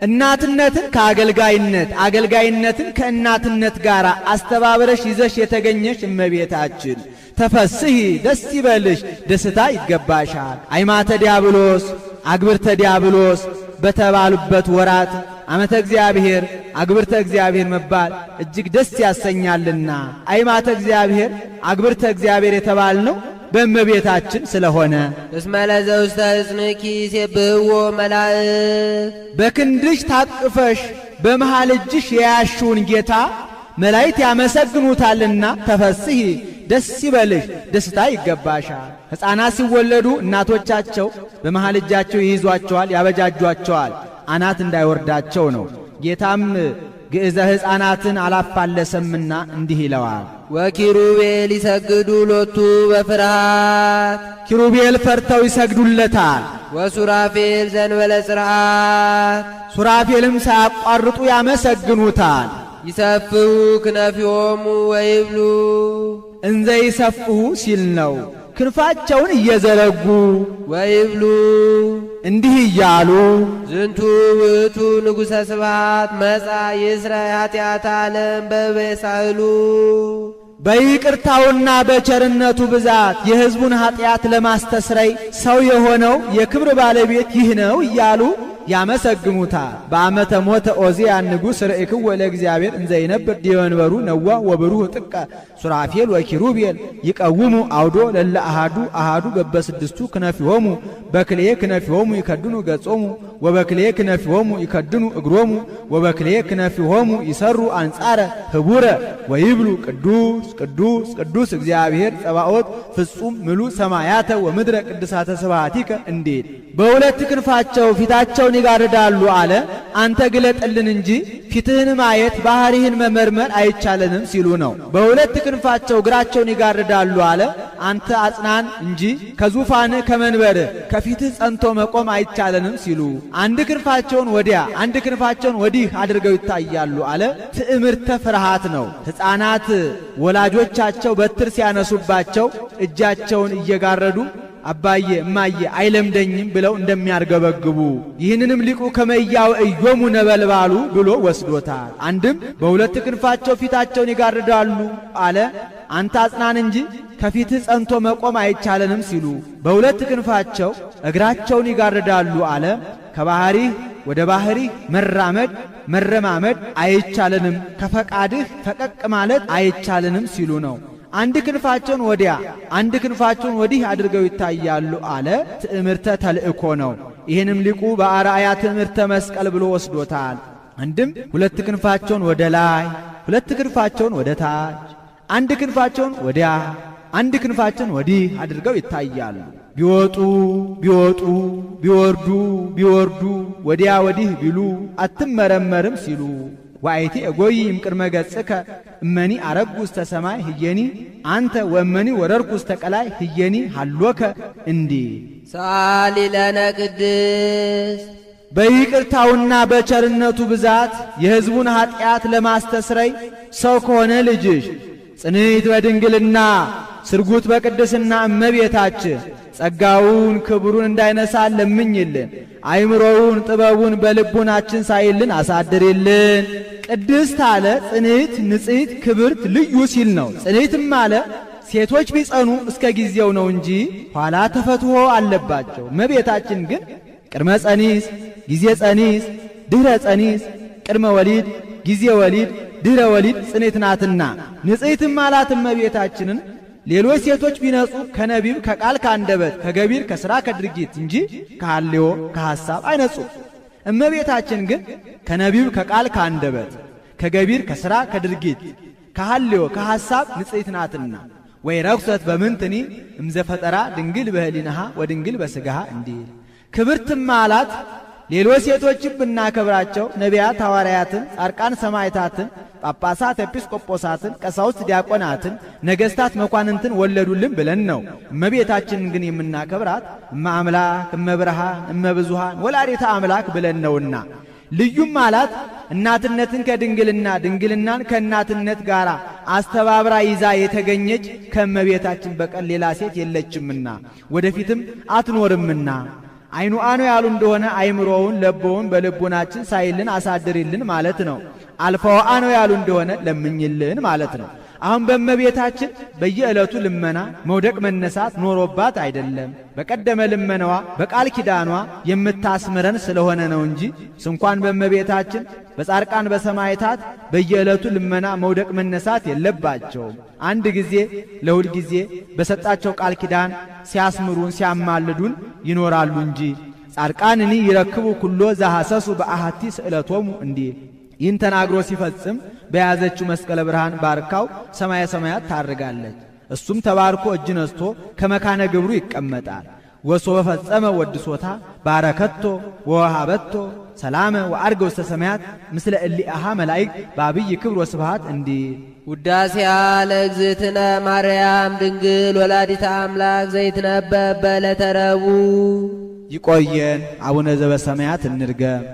እናትነትን ከአገልጋይነት አገልጋይነትን ከእናትነት ጋር አስተባብረሽ ይዘሽ የተገኘሽ እመቤታችን ተፈሥሒ ደስ ይበልሽ ደስታ ይገባሻል። አይማተ ዲያብሎስ አግብርተ ዲያብሎስ በተባሉበት ወራት ዓመተ እግዚአብሔር አግብርተ እግዚአብሔር መባል እጅግ ደስ ያሰኛልና አይማተ እግዚአብሔር አግብርተ እግዚአብሔር የተባልነው በእመቤታችን ስለሆነ እስመ ለዘውስተ እጽንኪ ይሴብሕዎ መላእክት በክንድሽ ታቅፈሽ በመሃል እጅሽ የያሽውን ጌታ መላእክት ያመሰግኑታልና ተፈሥሒ ደስ ይበልሽ ደስታ ይገባሻል። ሕፃናት ሲወለዱ እናቶቻቸው በመሃል እጃቸው ይይዟቸዋል ያበጃጇቸዋል አናት እንዳይወርዳቸው ነው። ጌታም ግዕዘ ሕፃናትን አላፋለሰምና እንዲህ ይለዋል። ወኪሩቤል ይሰግዱ ሎቱ በፍርሃት ኪሩቤል ፈርተው ይሰግዱለታል። ወሱራፌል ዘንበለ ጽርዓት ሱራፌልም ሳያቋርጡ ያመሰግኑታል። ይሰፍሑ ክነፊሆሙ ወይብሉ እንዘ ይሰፍሑ ሲል ነው። ክንፋቸውን እየዘረጉ ወይብሉ እንዲህ እያሉ ዝንቱ ውእቱ ንጉሠ ስብሐት መጻ ይስረይ ኃጢአተ ዓለም በበሳህሉ በይቅርታውና በቸርነቱ ብዛት የሕዝቡን ኃጢአት ለማስተስረይ ሰው የሆነው የክብር ባለቤት ይህ ነው እያሉ ያመሰግኑታል። በዓመተ ሞተ ዖዝያን ንጉሥ ርእይክዎ ለእግዚአብሔር እንዘ ይነብር ዲበ መንበሩ ነዋ ወብሩህ ጥቀ ሱራፌል ወኪሩቤል ይቀውሙ አውዶ ለለ አሃዱ አሃዱ በበስድስቱ ክነፊሆሙ በክልኤ ክነፊሆሙ ይከድኑ ገጾሙ ወበክልኤ ክነፊሆሙ ይከድኑ እግሮሙ ወበክልኤ ክነፊሆሙ ይሰሩ አንጻረ ህቡረ ወይብሉ ቅዱስ ቅዱስ ቅዱስ እግዚአብሔር ጸባኦት ፍጹም ምሉ ሰማያተ ወምድረ ቅድሳተ ስብሐቲከ እንዴት በሁለት ክንፋቸው ፊታቸውን ይጋርዳሉ አለ። አንተ ግለጥልን እንጂ ፊትህን ማየት ባህሪህን መመርመር አይቻለንም ሲሉ ነው። በሁለት ክንፋቸው እግራቸውን ይጋርዳሉ አለ። አንተ አጽናን እንጂ ከዙፋንህ ከመንበርህ ከፊትህ ጸንቶ መቆም አይቻለንም ሲሉ አንድ ክንፋቸውን ወዲያ አንድ ክንፋቸውን ወዲህ አድርገው ይታያሉ አለ። ትዕምርተ ፍርሃት ነው። ሕፃናት ወላጆቻቸው በትር ሲያነሱባቸው እጃቸውን እየጋረዱ አባዬ እማዬ አይለምደኝም ብለው እንደሚያርገበግቡ ይህንንም ሊቁ ከመያው እዮሙ ነበልባሉ ብሎ ወስዶታል። አንድም በሁለት ክንፋቸው ፊታቸውን ይጋርዳሉ አለ። አንተ አጽናን እንጂ ከፊትህ ጸንቶ መቆም አይቻለንም ሲሉ በሁለት ክንፋቸው እግራቸውን ይጋርዳሉ አለ። ከባህሪህ ወደ ባህሪህ መራመድ መረማመድ አይቻለንም፣ ከፈቃድህ ፈቀቅ ማለት አይቻለንም ሲሉ ነው። አንድ ክንፋቸውን ወዲያ አንድ ክንፋቸውን ወዲህ አድርገው ይታያሉ አለ። ትዕምርተ ተልእኮ ነው። ይህንም ሊቁ በአርአያ ትዕምርተ መስቀል ብሎ ወስዶታል። አንድም ሁለት ክንፋቸውን ወደ ላይ ሁለት ክንፋቸውን ወደ ታች አንድ ክንፋቸውን ወዲያ አንድ ክንፋቸውን ወዲህ አድርገው ይታያሉ። ቢወጡ ቢወጡ ቢወርዱ ቢወርዱ ወዲያ ወዲህ ቢሉ አትመረመርም ሲሉ ዋይቲ እጎይ እምቅድመ ገጽከ እመኒ አረጉ ውስተ ሰማይ ህየኒ አንተ ወእመኒ ወረርኩ ውስተ ቀላይ ህየኒ ሃሎከ እንዲህ ሰአሊ ለነ ቅድስት በይቅርታውና በቸርነቱ ብዛት የሕዝቡን ኃጢአት ለማስተስረይ ሰው ከሆነ ልጅሽ ጽንዕት በድንግልና ስርጉት በቅድስና እመቤታችን ጸጋውን ክብሩን እንዳይነሳ ለምኝልን። አይምሮውን ጥበቡን በልቡናችን ሳይልን አሳድርልን። ቅድስት አለ ጽንዕት ንጽሕት ክብርት ልዩ ሲል ነው። ጽንዕትም አለ ሴቶች ቢጸኑ እስከ ጊዜው ነው እንጂ ኋላ ተፈትሖ አለባቸው። እመቤታችን ግን ቅድመ ጸኒስ ጊዜ ጸኒስ ድህረ ጸኒስ ቅድመ ወሊድ ጊዜ ወሊድ ድህረ ወሊድ ጽንዕት ናትና ንጽሕትም አላት እመቤታችንን ሌሎች ሴቶች ቢነጹ ከነቢብ ከቃል ከአንደበት ከገቢር ከሥራ ከድርጊት እንጂ ከሐልዮ ከሐሳብ አይነጹ። እመቤታችን ግን ከነቢብ ከቃል ከአንደበት ከገቢር ከሥራ ከድርጊት ከሐልዮ ከሐሳብ ንጽሕት ናትና ወይ ረኩሰት በምንትኒ እምዘፈጠራ ድንግል በህሊናሃ ወድንግል በሥጋሃ እንዲል ክብርትም አላት። ሌሎች ሴቶችን ብናከብራቸው ነቢያት ሐዋርያትን፣ ጻድቃን ሰማዕታትን፣ ጳጳሳት ኤጲስቆጶሳትን፣ ቀሳውስት ዲያቆናትን፣ ነገሥታት መኳንንትን ወለዱልን ብለን ነው። እመቤታችንን ግን የምናከብራት እመ አምላክ እመ ብርሃን እመ ብዙኃን ወላዲተ አምላክ ብለን ነውና ልዩም አላት። እናትነትን ከድንግልና ድንግልናን ከእናትነት ጋር አስተባብራ ይዛ የተገኘች ከእመቤታችን በቀር ሌላ ሴት የለችምና ወደፊትም አትኖርምና አይኑ አኖ ያሉ እንደሆነ አይምሮውን ለቦውን በልቡናችን ሳይልን አሳድሪልን ማለት ነው። አልፋው አኖ ያሉ እንደሆነ ለምኝልን ማለት ነው። አሁን በእመቤታችን በየዕለቱ ልመና መውደቅ መነሳት ኖሮባት አይደለም። በቀደመ ልመናዋ በቃል ኪዳኗ የምታስምረን ስለሆነ ነው እንጂ ስንኳን በእመቤታችን በጻድቃን በሰማዕታት በየዕለቱ ልመና መውደቅ መነሳት የለባቸውም። አንድ ጊዜ ለሁል ጊዜ በሰጣቸው ቃል ኪዳን ሲያስምሩን ሲያማልዱን ይኖራሉ እንጂ ጻድቃንኒ ይረክቡ ኩሎ ዘሐሰሱ በአሐቲ ስእለቶሙ እንዲህ ይህን ተናግሮ ሲፈጽም በያዘችው መስቀለ ብርሃን ባርካው ሰማየ ሰማያት ታርጋለች። እሱም ተባርኮ እጅ ነስቶ ከመካነ ግብሩ ይቀመጣል። ወሶበ ፈጸመ ወድሶታ ባረከቶ ወወሃበቶ ሰላመ ወአርገ ውስተ ሰማያት ምስለ እሊአሃ መላእክት በአብይ ክብር ወስብሐት እንዲህ ውዳሴያ ለእግዝእትነ ማርያም ድንግል ወላዲተ አምላክ ዘይትነበብ በዕለተ ረቡዕ። ይቆየን። አቡነ ዘበሰማያት እንርገም።